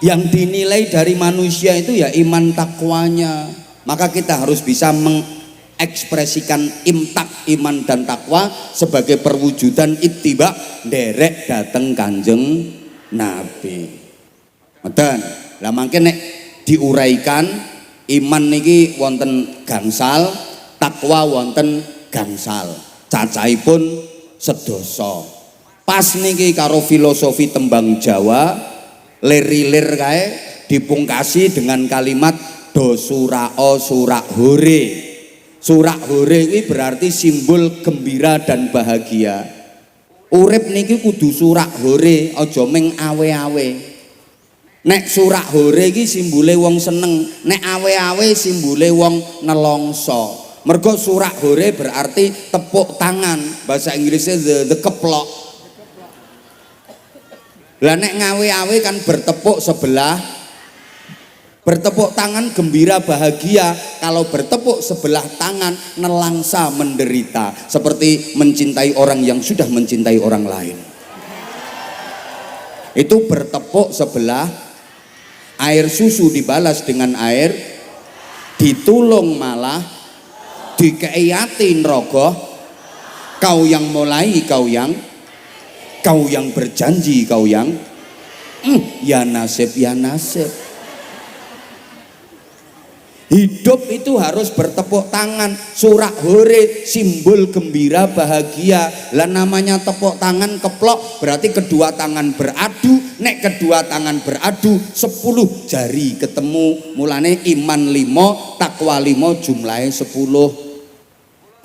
Yang dinilai dari manusia itu ya iman takwanya. Maka kita harus bisa mengekspresikan imtak iman dan takwa sebagai perwujudan ittiba nderek dateng Kanjeng Nabi. Ngoten. Lah mangke nek diuraikan iman niki wonten gangsal, takwa wonten gangsal. Cacahipun sedasa. Pas niki karo filosofi tembang Jawa. Lir-lir kae dipungkasi dengan kalimat do surao surak hore. Surak hore ini berarti simbol gembira dan bahagia. Urip niki kudu surak hore, aja ming awe-awe. Nek surak hore iki simbole wong seneng, nek awe-awe simbole wong nelongso. Mergo surak hore berarti tepuk tangan, bahasa Inggrisnya the keplok. Lah nek ngawe-awe kan bertepuk sebelah, bertepuk tangan gembira bahagia. Kalau bertepuk sebelah tangan nelangsa menderita, seperti mencintai orang yang sudah mencintai orang lain. Itu bertepuk sebelah, air susu dibalas dengan air, ditulung malah, dikeiatin rogoh, kau yang mulai kau yang berjanji kau yang ya nasib ya nasib. Hidup itu harus bertepuk tangan. Surak hore simbol gembira bahagia. Lah namanya tepuk tangan keplok berarti kedua tangan beradu. Nek kedua tangan beradu 10 jari ketemu. Mulane iman 5 takwa 5 jumlahnya 10.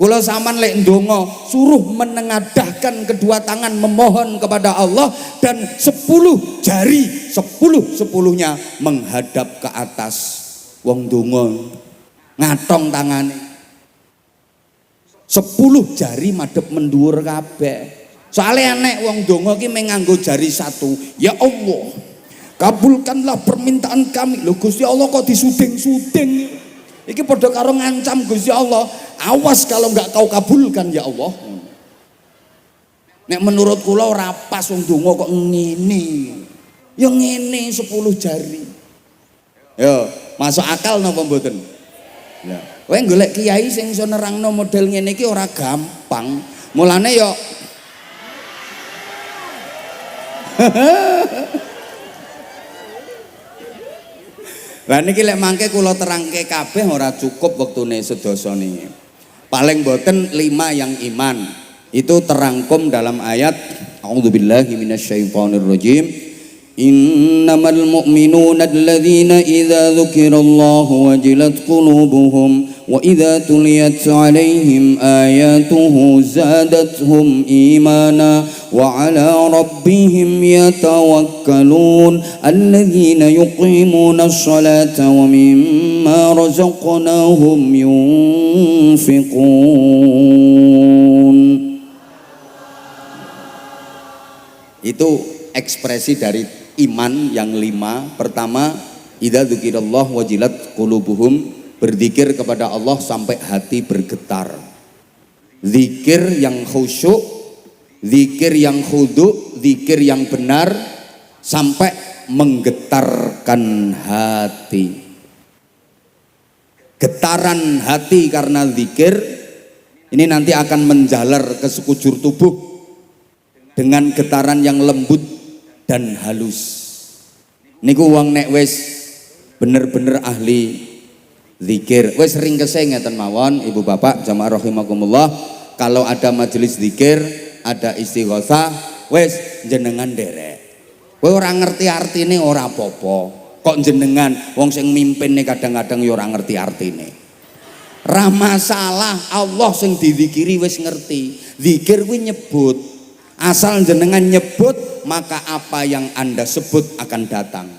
Kula sampean lek ndonga suruh menengadahkan kedua tangan memohon kepada Allah dan 10 jari 10-10-nya menghadap ke atas. Wong ndonga ngatong tangane 10 jari madhep mendhuwur kabeh. Soale nek wong ndonga ki mung nganggo jari 1. Ya Allah, kabulkanlah permintaan kami. Lho Gusti Allah kok disuding-suding. Iki padha karo ngancam Gusti Allah, awas kalau enggak kau kabulkan ya Allah. Nek menurut kula ora pas wong donga kok ngene. Ya ngene 10 jari. Yo, masuk akal napa mboten? Ya. Kowe golek kiai sing iso nerangno model ngene iki ora gampang. Mulane yo Lah niki lek mangke kula terangke kabeh ora cukup wektune sedasa niki. Paling boten 5 yang iman. Itu terangkum dalam ayat A'udzubillahi minasyaitonirrajim. Innamal mu'minuna alladzina idza dzukirallahu wajilat qulubuhum wa idza tuliyat 'alaihim ayatuhu zadatuhum imana wa 'ala rabbihim yatawakkalun alladzina yuqimuna ash-shalata wa mimma razaqnahum yunfiqun. Itu ekspresi dari iman yang 5. Pertama, idza dzukirallah wajilat qulubuhum, berzikir kepada Allah sampai hati bergetar. Zikir yang khusyuk, zikir yang khudu, zikir yang benar sampai menggetarkan hati. Getaran hati karena zikir ini nanti akan menjalar ke sekujur tubuh dengan getaran yang lembut dan halus. Niku wong nek wis bener-bener ahli zikir, wis sering keseng ngeten mawon Ibu Bapak jamaah rahimakumullah, kalau ada majelis zikir, ada istighosah, wis jenengan derek. Kowe ora ngerti artine ora apa-apa. Kok jenengan wong sing mimpin nih kadang-kadang ya ora ngerti artine. Ra masalah, Allah sing dizikiri wis ngerti. Zikir kuwi nyebut. Asal jenengan nyebut, maka apa yang Anda sebut akan datang.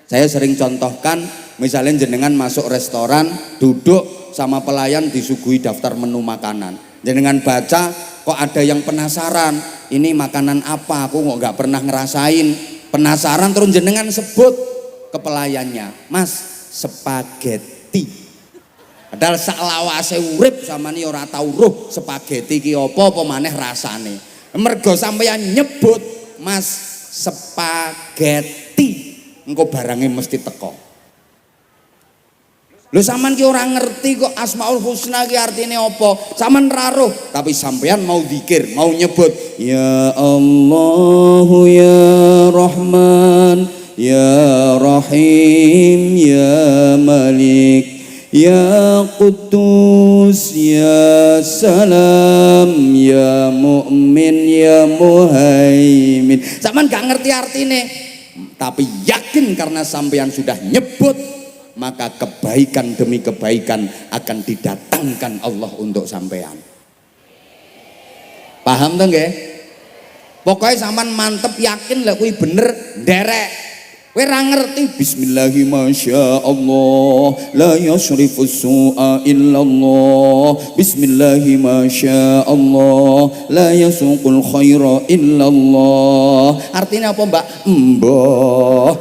Saya sering contohkan Misalnya jenengan masuk restoran, duduk sama pelayan disuguhi daftar menu makanan. Jenengan baca, kok ada yang penasaran, ini makanan apa, aku kok nggak pernah ngerasain. Penasaran terus jenengan sebut ke pelayannya, Mas, spaghetti. Padahal saklawase urip sampeyan ora tau roh spaghetti ki apa maneh rasane. Mergo sampeyan nyebut Mas spaghetti, engko barangnya mesti teko. Lho sampean ki ora ngerti kok Asmaul Husna ki artine apa? Sampean ra roh, tapi sampeyan mau zikir, mau nyebut ya Allah ya Rahman ya Rahim ya Malik ya Quddus ya Salam ya Mu'min ya Muhaimin. Sampeyan gak ngerti artine, tapi yakin karena sampeyan sudah nyebut, maka kebaikan demi kebaikan akan didatangkan Allah untuk sampeyan. Paham tuh nggih? Pokoknya sampean mantep yakin lah kuwi bener nderek. Kowe ra ngerti bismillahi masyaallah la yasrifu su'a illallah bismillahi masyaallah la yasuqul khaira illallah. Artinya apa, Mbak? Mbah.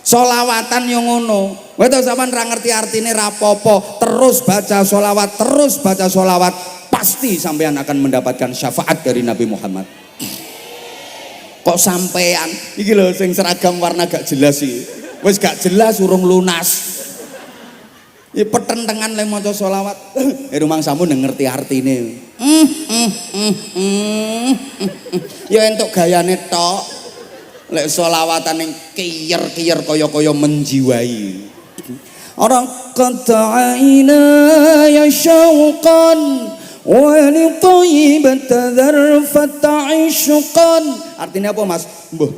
Solawatan yang ngono, kowe tau sampean ra ngerti artine ra apa-apa, terus baca solawat, terus baca solawat, pasti sampean akan mendapatkan syafaat dari Nabi Muhammad. Kok sampean iki lho sing seragam warna gak jelas iki, wis gak jelas urung lunas. Ya petentengan le maca solawat, rumangsamu ngerti artine. Ya entuk gayane tok. Lek solawatan yang kiyer-kiyer kaya-kaya menjiwai. Orang qata'ina ya syauqan wa li thayyibat dzarfat aishqan. Artinya apa, Mas? Mbah.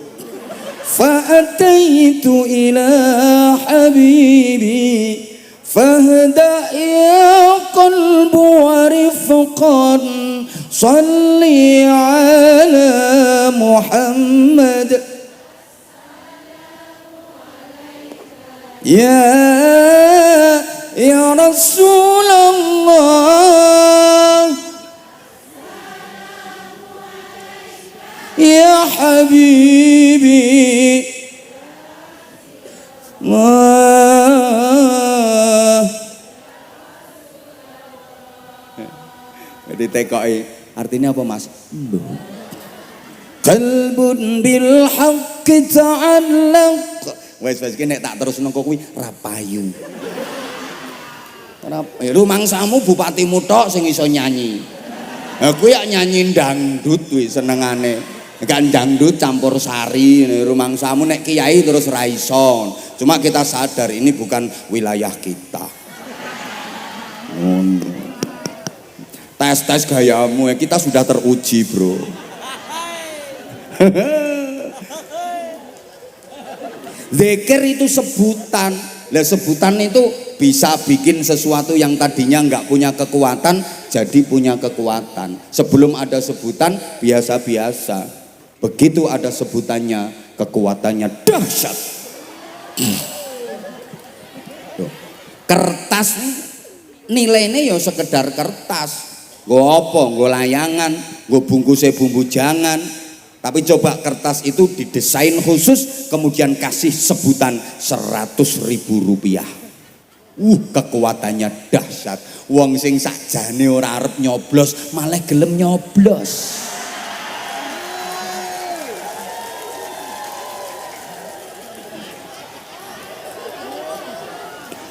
Fa'ataitu ila habibi fahda ya qalbu wa rifqan salli ala Muhammad. Ya Rasulullah ya Habibi ditekoki artinya apa, Mas? Qalbun bil haqqi ta'allaq. Wes iki nek tak terusno kok kuwi ra payu. Ora rumangsamu bupatimu tok sing iso nyanyi. Ha kuwi ya nyanyi dangdut kuwi senengane. Kan dangdut campur sari, rumangsamu nek kiai terus ra iso. Cuma kita sadar ini bukan wilayah kita. Tes gayamu, kita sudah teruji, Bro. Zikir itu sebutan. Lah sebutan itu bisa bikin sesuatu yang tadinya nggak punya kekuatan jadi punya kekuatan. Sebelum ada sebutan biasa-biasa. Begitu ada sebutannya kekuatannya dahsyat. Kertas nilainya ya sekedar kertas. Nggo apa? Nggo layangan, nggo bungkusnya bumbu jangan. Tapi coba kertas itu didesain khusus kemudian kasih sebutan 100.000 rupiah. Kekuatannya dahsyat. Wong sing sakjane ora arep nyoblos malah gelem nyoblos.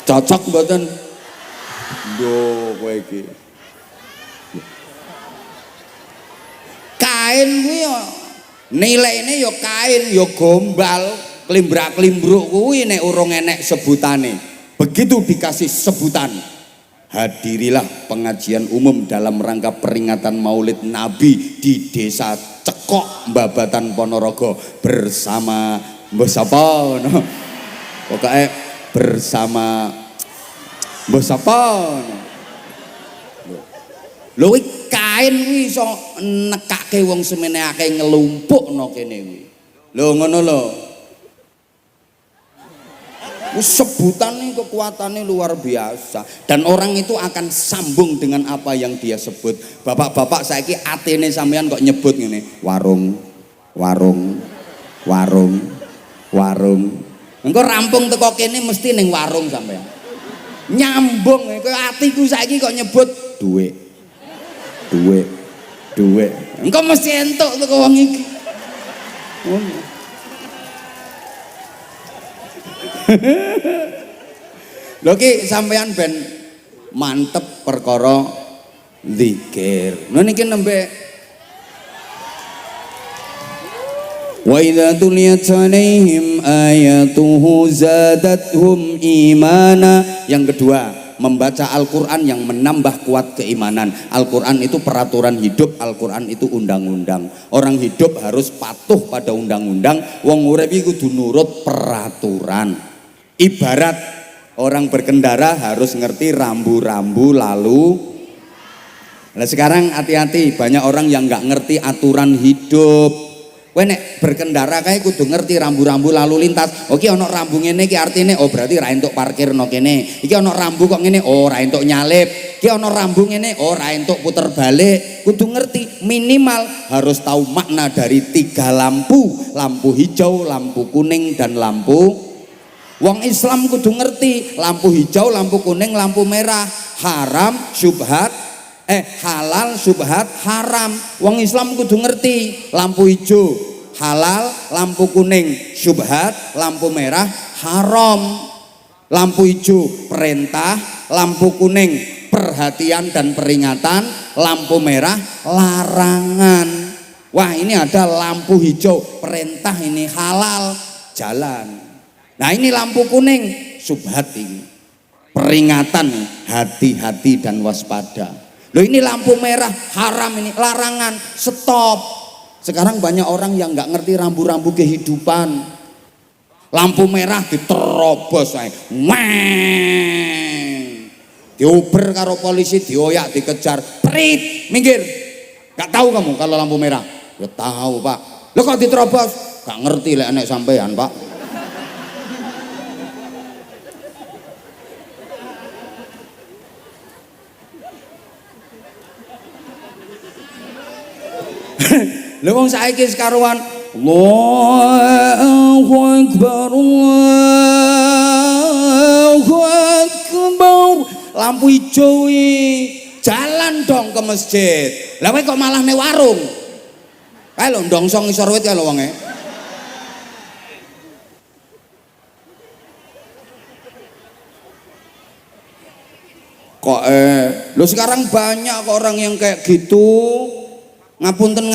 Cocok mboten? Lho kowe iki. Kain kuwi nilaine ya kain ya gombal klimbrak-klimbruk kuwi nek urung enek sebutane. Begitu dikasih sebutan, hadirilah pengajian umum dalam rangka peringatan Maulid Nabi di Desa Cekok, Babatan Ponorogo bersama Mbah sapa no. Pokoke bersama Mbah sapa no. Lho kain kuwi iso nekake wong semene akeh ngelumpukno kene kuwi. Lho ngono lho. Sebutannya kekuatannya luar biasa dan orang itu akan sambung dengan apa yang dia sebut. Bapak-bapak saiki atene sampean kok nyebut ngene, warung, warung, warung, warung. Engko rampung teko kene mesti ning warung sampean. Nyambung kowe atiku saiki kok nyebut duit. Duit. Duit. Engko mesti entuk teko wong iki. Lho ki sampean ben mantep perkara zikir. Lho niki nembe wa idza tuliyat alaihim ayatuhu zadatuhum imana. Yang kedua, membaca Al-Qur'an yang menambah kuat keimanan. Al-Qur'an itu peraturan hidup, Al-Qur'an itu undang-undang. Orang hidup harus patuh pada undang-undang, wong urip iku kudu nurut peraturan. Ibarat orang berkendara harus ngerti rambu-rambu lalu. Nah sekarang hati-hati, banyak orang yang nggak ngerti aturan hidup. Kowe nek berkendara kae kudu ngerti rambu-rambu lalu lintas. Oke ana rambu ngene iki artine oh berarti ra entuk parkir no kene. Iki ana rambu kok ngene oh ra entuk nyalip. Iki ana rambu ngene oh ra entuk puter balik. Kudu ngerti, minimal harus tahu makna dari 3 lampu. Lampu hijau, lampu kuning dan lampu. Wong Islam kudu ngerti lampu hijau, lampu kuning, lampu merah, haram, syubhat, halal, syubhat, haram. Wong Islam kudu ngerti lampu hijau halal, lampu kuning syubhat, lampu merah haram. Lampu hijau perintah, lampu kuning perhatian dan peringatan, lampu merah larangan. Wah ini ada lampu hijau perintah, ini halal, jalan. Nah ini lampu kuning subhat ini peringatan, hati-hati dan waspada. Loh ini lampu merah haram, ini larangan, stop. Sekarang banyak orang yang nggak ngerti rambu-rambu kehidupan. Lampu merah diterobos ae. Dioper karo polisi, dioyak, dikejar, prit, minggir. Gak tahu kamu kalau lampu merah? Ya tahu Pak. Lo kok diterobos? Gak ngerti lek nek sampean Pak. Lha wong saiki sekaruan Allahu Akbar, Allahu Akbar, lampu hijau jalan dong ke masjid. Lah kowe kok malah ning warung? Kae lho ndongso ngisor wit kae lho wonge. Kok lho sekarang banyak kok orang yang kayak gitu. Ngapunten,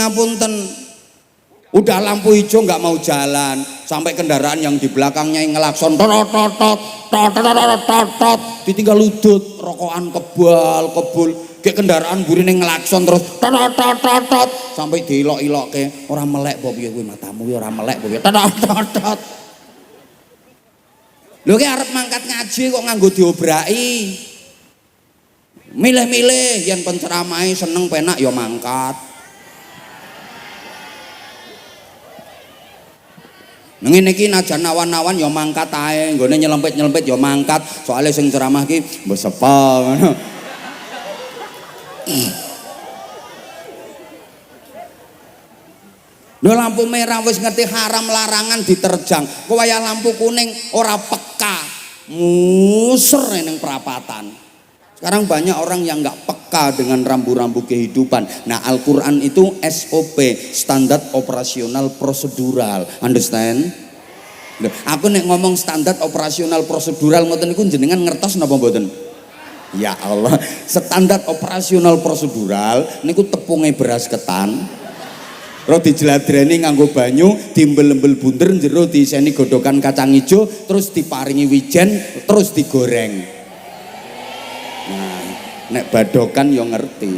udah lampu hijau nggak mau jalan, sampai kendaraan yang di belakangnya yang ngelakson tot, ditinggal ludut, rokokan kebul, kayak kendaraan burine ngelakson terus tot, sampai diilok-ilok ke orang melek bob ya gue matamu ya orang melek bob ya tot. Lho ki arep mangkat ngaji kok nganggo diobrai. Milih-milih yen penceramahe seneng penak ya mangkat. Ngene iki najan nawan-nawan ya mangkat ae, nggone nyelempit-nyelempit ya mangkat, soalnya sing ceramah ki mbok sepa ngono. Lho lampu merah wis ngerti haram larangan diterjang. Kok wayah lampu kuning ora peka, muser ning perapatan. Sekarang banyak orang yang nggak peka dengan rambu-rambu kehidupan. Nah Al-Quran itu SOP, standar operasional prosedural, understand? Loh, aku nek ngomong standar operasional prosedural ngoten niku jenengan ngertos napa mboten? Ya Allah, standar operasional prosedural niku tepunge beras ketan. Terus dijladreni nganggo banyu, diembel-embel bunder, jero diiseni godhokan kacang ijo, terus diparingi wijen, terus digoreng. Nah, nek badokan yo ngerti.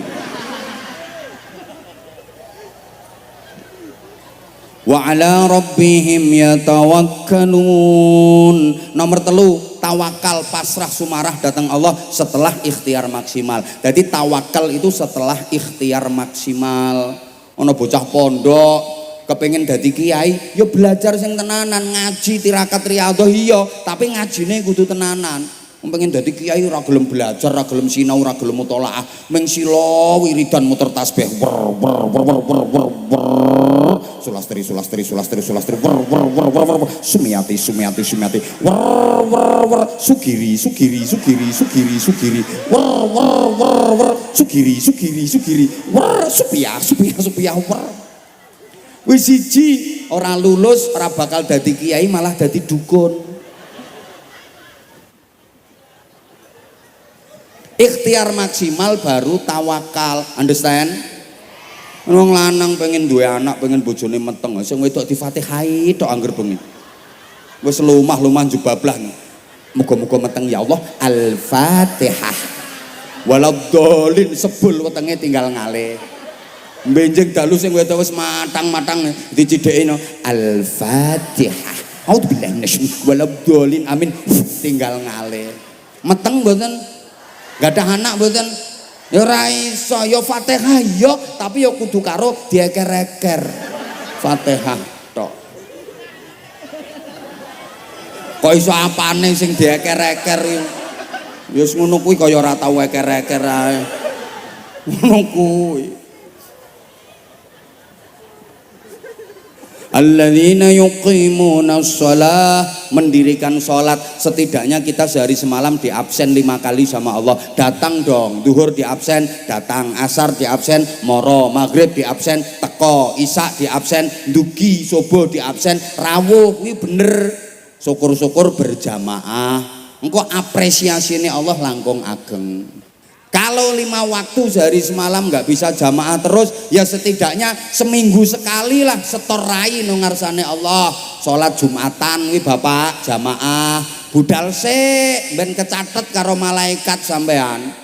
Wa ala rabbihim yatawakkalun. Nomor 3, tawakal pasrah sumarah datang Allah setelah ikhtiar maksimal. Jadi tawakal itu setelah ikhtiar maksimal. Ono bocah pondok kepengen dadi kiai, ya belajar sing tenanan, ngaji tirakat riyadhah iya, tapi ngajine kudu tenanan. Pengen dadi kiai ora gelem belajar, ora gelem sinau, ora gelem mutolaah, mung sila wiridan muter tasbih. Sulastri Sumiati Sugiri Supiah wis siji ora lulus ora bakal dadi kiai malah dadi dukun. Ikhtiar maksimal baru tawakal, understand? Wong lanang pengen duwe anak, pengen bojone meteng, sing wedok difatihai tok angger bengi. Wis lumah-lumah jubablah. Muga-muga meteng ya Allah. Al-Fatihah. Waladhdallin sebul wetenge tinggal ngalih. Benjing dalu sing wedok wis matang-matang dicidhekno Al-Fatihah. Auzubillahi minasyaitonir waladhdallin amin tinggal ngalih. Meteng mboten? Gak ada anak mboten? Ya ora iso, ya Fatihah ya, tapi ya kudu karo dieker-eker. Fatihah tok. Kok iso apane sing dieker-eker iki? Ya wis ngono kuwi kaya ora tau eker-eker ae. Ngono kuwi. Alladzina yuqimuna shalah, mendirikan sholat. Setidaknya kita sehari semalam di absen 5 kali sama Allah. Datang dong, duhur di absen, datang, asar di absen, moro, maghrib di absen, teko, isya di absen, dugi, subuh di absen, rawuh, ini bener. Syukur-syukur berjamaah. Engko apresiasine Allah langkung ageng. Kalau 5 waktu sehari semalam nggak bisa jamaah terus, ya setidaknya seminggu sekali lah setor rai nang ngarsane Allah. Sholat Jumatan wi Bapak jamaah, budal sik ben kecatet karo malaikat sampean.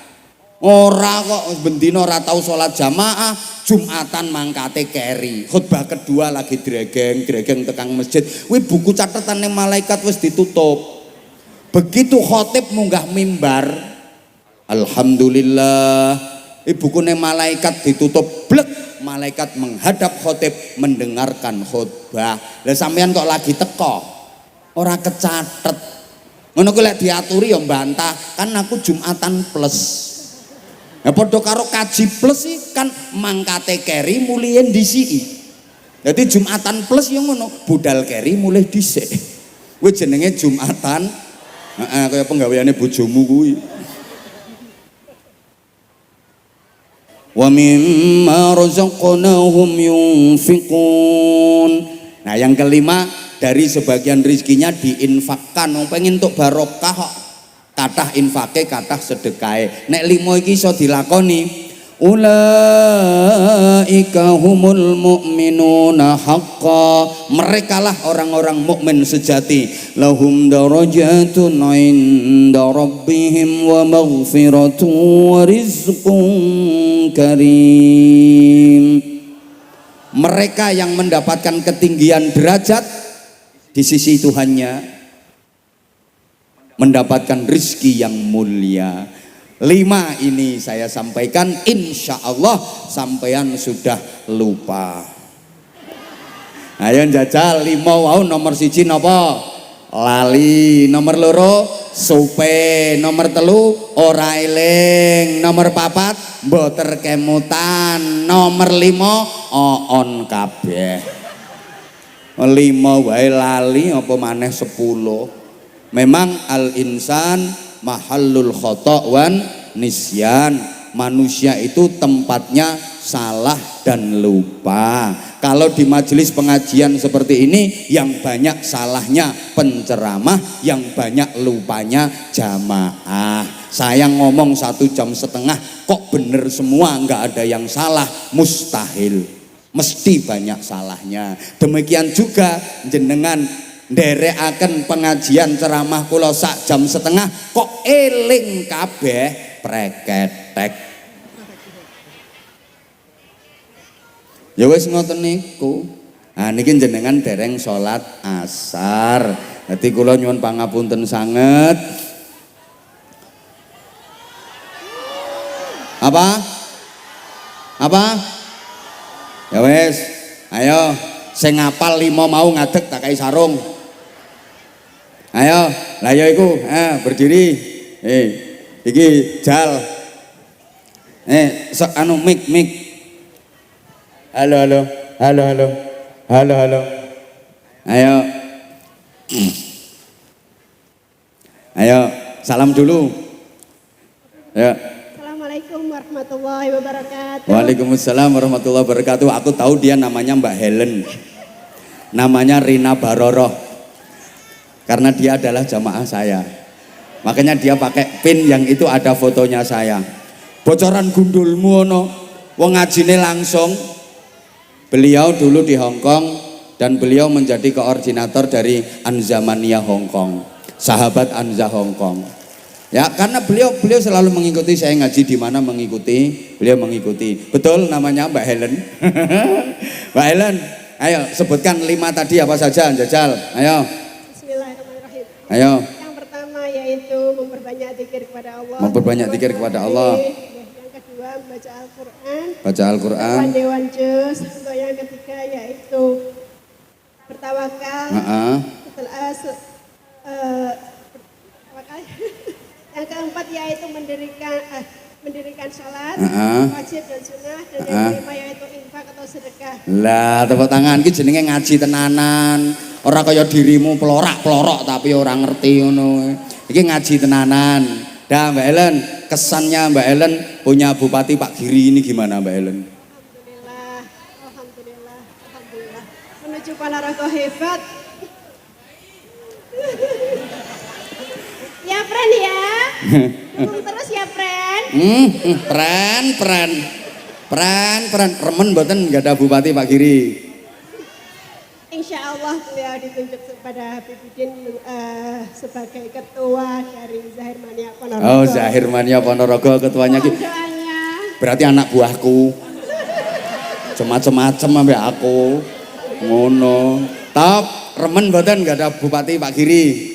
Ora kok bendina ora tau sholat jamaah, Jumatan mangkate keri. Khutbah kedua lagi dregeng tekang masjid. Wi buku catetane malaikat wis ditutup. Begitu khotib munggah mimbar, alhamdulillah, ibukune malaikat ditutup blek, malaikat menghadap khotib mendengarkan khutbah. Lah sampean kok lagi teko ora kecatet, ngono kuwi lek diaturi ya mbantah, kan aku Jumatan plus. Ya padha karo kaji plus sih kan mangkate keri mulih ndisiki. Jadi Jumatan plus ya ngono, budal keri mulih dhisik. Kuwi jenenge Jumatan. Heeh, kaya penggaweane bojomu kuwi. Wa mimma razaqnahum yunfiqun. Nah, yang kelima, dari sebagian rizkinya diinfakkan. Wong pengen untuk barokah kok. Kathah infake, kathah sedekahe. Nek 5 iki iso dilakoni, ulaika humul mu'minuna haqqan, merekalah orang-orang mukmin sejati. Lahum darajatun 'inda rabbihim wa maghfiratun wa rizqun karim. Mereka yang mendapatkan ketinggian derajat di sisi Tuhannya, mendapatkan rizki yang mulia. 5 ini saya sampaikan, insya Allah sampean sudah lupa. Ayo jajal 5 wau. Nomor 1 napa? Lali. Nomor 2 supe. Nomor 3 ora eling. Nomor 4 mboter kemutan. Nomor 5 oon kabeh. 5 wae lali apa maneh 10. Memang al insan mahallul khata' wan nisyan. Manusia itu tempatnya salah dan lupa. Kalau di majelis pengajian seperti ini, yang banyak salahnya penceramah, yang banyak lupanya jamaah. Saya ngomong 1,5 jam, kok bener semua, nggak ada yang salah, mustahil. Mesti banyak salahnya. Demikian juga jenengan nderekaken pengajian ceramah kula 1,5 jam, kok eling kabeh preketek. Ya wis ngoten niku. Nah niki jenengan dereng salat asar. Dadi kula nyuwun pangapunten sanget. Apa? Apa? Ya wes, ayo sing ngapal 5 mau ngadeg tak kai sarung. Ayo, lah ya iku, berdiri. Iki jal. Anu mik. Halo. Ayo. Ayo, salam dulu. Ya. Assalamualaikum warahmatullahi wabarakatuh. Waalaikumsalam warahmatullahi wabarakatuh. Aku tahu dia namanya Mbak Helen. Namanya Rina Baroroh. Karena dia adalah jamaah saya. Makanya dia pakai pin yang itu ada fotonya saya. Bocoran gundulmu ono. Wong ngajine langsung. Beliau dulu di Hong Kong dan beliau menjadi koordinator dari Anzamania Hong Kong. Sahabat Anza Hong Kong. Ya, karena beliau selalu mengikuti saya ngaji di mana beliau mengikuti. Betul namanya Mbak Helen. Mbak Helen, ayo sebutkan 5 tadi apa saja, jajal. Ayo. Bismillahirrahmanirrahim. Ayo. Yang pertama yaitu memperbanyak zikir kepada Allah. Memperbanyak zikir kepada Allah. Yang kedua membaca Al-Qur'an. Baca Al-Qur'an. Dewan juz. Untuk yang ketiga yaitu bertawakal. Setelah tawakal. Yang keempat yaitu mendirikan sholat, wajib dan sunnah, dan yang kelima yaitu infak atau sedekah. Lah tepuk tangan iki jenenge ngaji tenanan. Ora kaya dirimu pelorak-pelorok tapi ora ngerti ngono. Iki ngaji tenanan. Dah Mbak Helen, kesannya Mbak Helen punya Bupati Pak Giri ini gimana Mbak Helen? Alhamdulillah. Menuju Ponorogo hebat. Ya Pren ya, dukung terus ya Pren. Pren, remen mboten nggak ada Bupati Pak Giri. Insya Allah beliau ditunjuk kepada Habibudin sebagai ketua dari Zahir Mania Ponorogo. Oh Zahir Mania Ponorogo ketuanya ki. Berarti anak buahku. Macem-macem sampai aku. Ngono. Top, remen mboten nggak ada Bupati Pak Giri.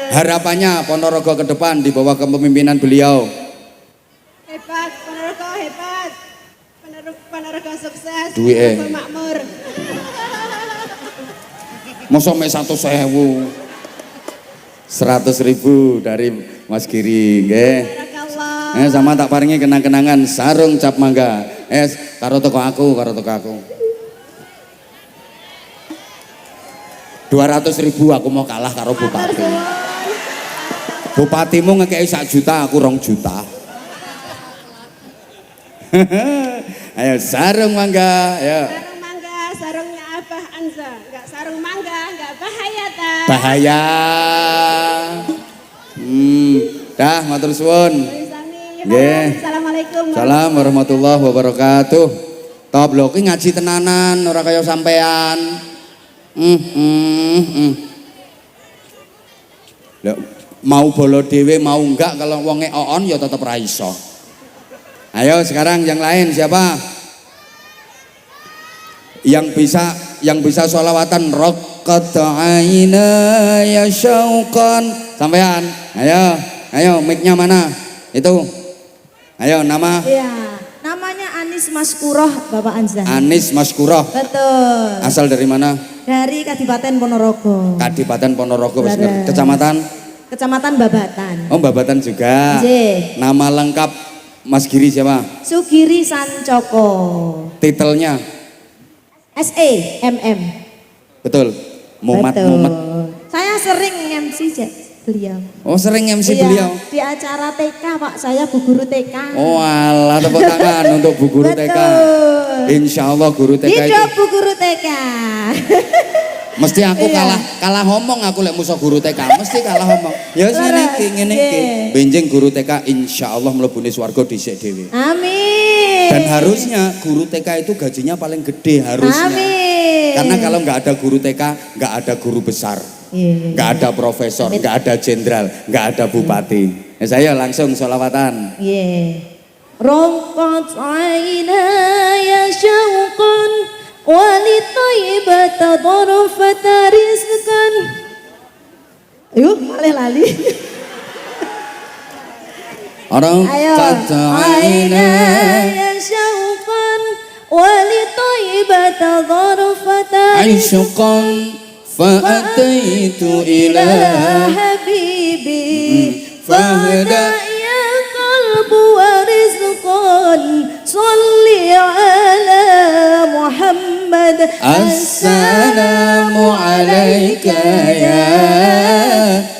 Harapannya Ponorogo ke depan di bawah kepemimpinan beliau. Hebat, Ponorogo hebat. Ponorogo sukses. Ponorogo makmur. Masa mek 100.000. 100.000 dari Mas Giri, nggih. Sama tak paringi kenang-kenangan sarung cap mangga. Karo toko aku. 200.000 aku mau kalah karo Bupati. Bupatimu ngekei 1 juta, aku 2 juta. Ayo sarung mangga, ayo. Sarung mangga, sarungnya Abah Anza. Enggak sarung mangga, enggak bahaya ta. Bahaya. Dah matur suwun. Nggih. Assalamualaikum. Salam warahmatullahi wabarakatuh. Top lho ki ngaji tenanan ora kaya sampean. Lho mau bolo dhewe mau enggak kalau wonge oon ya tetep ra iso. Ayo sekarang yang lain siapa? Yang bisa sholawatan raqat aina ya syauqan. Sampean. Ayo mic-nya mana? Itu. Ayo nama. Iya, namanya Anis Maskuroh Bapak Anza. Anis Maskuroh. Betul. Asal dari mana? Dari Kadipaten Ponorogo. Kadipaten Ponorogo. Kecamatan Babatan. Oh Babatan juga. J. Nama lengkap Mas Giri siapa? Sugiri Sancoko. Titelnya? SEMM. Betul. Mumat. Saya sering MC beliau. Oh sering MC beliau? Di acara TK Pak, saya Bu Guru TK. Oh alah tepuk tangan untuk Bu Guru TK. Insya Allah Guru TK itu. Hidup Bu Guru TK. Mesti aku kalah ngomong aku lek musuh Guru TK, mesti kalah ngomong. Ya ngene iki. Benjing Guru TK insya Allah mlebune swarga dhisik dhewe. Amin. Dan harusnya Guru TK itu gajinya paling gede harusnya. Amin. Karena kalau nggak ada Guru TK, nggak ada guru besar. Nggak ada profesor, nggak ada jenderal, nggak ada bupati. Saya langsung sholawatan. Rongkot aina ya syauqan walitaibata dorofata rizkan. Yuk malih lali. رقت عيناي شوقا ولطيبة ظرفة عشقا فأتيت إلى حبيبي فاهدأ يا قلب ورزقا صلي على محمد السلام عليك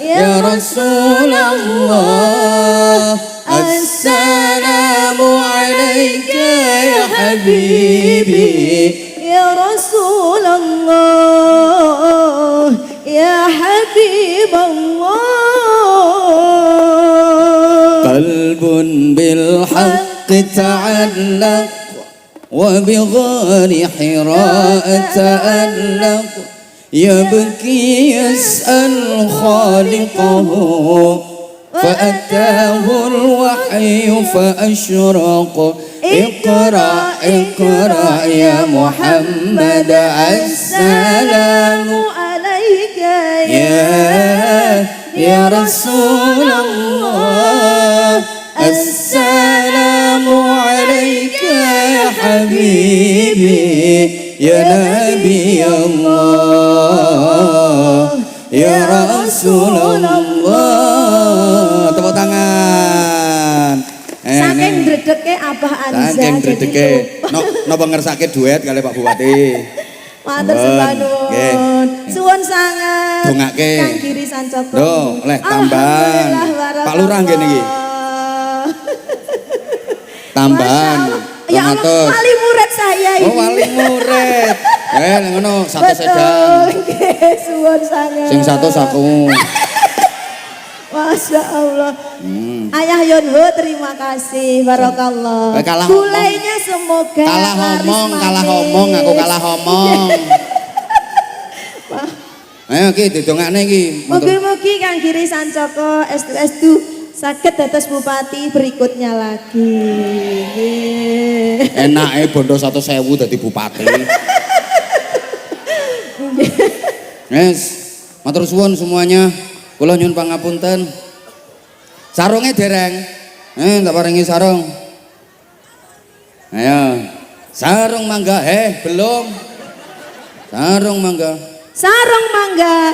يا رسول الله السلام عليك يا حبيبي يا رسول الله يا حبيب الله قلب بالحق تعلق وبغار حراء تألق يبكي يسأل خالقه فأتاه الوحي فأشرق اقرأ اقرأ يا محمد السلام عليك يا رسول الله السلام عليك يا حبيبي يا نبي الله ya Rasulullah. Tepuk tangan. Saking dredeke Abah Anza. Saking dredeke. Napa ngersake duet kali Pak Bupati. Matur nuwun. Suwun sanget. Dongake. Kang Giri Sancoko. Lho, oleh tambahan. Pak Lurah nggih niki. Tambahan. Ya Allah, wali murid saya ini. Oh, wali murid. Ngono, satu sedang. Suwun sanget. Sing satu saku. Masya Allah. Ayah Yonho terima kasih. Barakallah. Gulainya semoga kalah ngomong, aku kalah ngomong. Ayo ki didongakne iki. Mugi-mugi Kang Giri Sancoko estu-estu saged dados bupati berikutnya lagi. Enake bondo 100.000 dadi bupati. Yes, matur suwun semuanya. Kula nyuwun pangapunten. Sarunge dereng. Tak paringi sarung. Ayo. Sarung mangga, belum. Sarung mangga. Sarung mangga.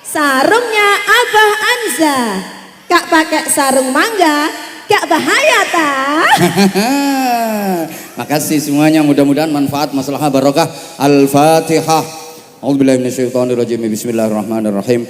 Sarungnya Abah Anza. Kak pakai sarung mangga, gak bahaya ta? Makasih semuanya, mudah-mudahan manfaat, maslahah, barokah. Al-Fatihah. A'udzubillahi minasyaitonirrajim. Bismillahirrahmanirrahim.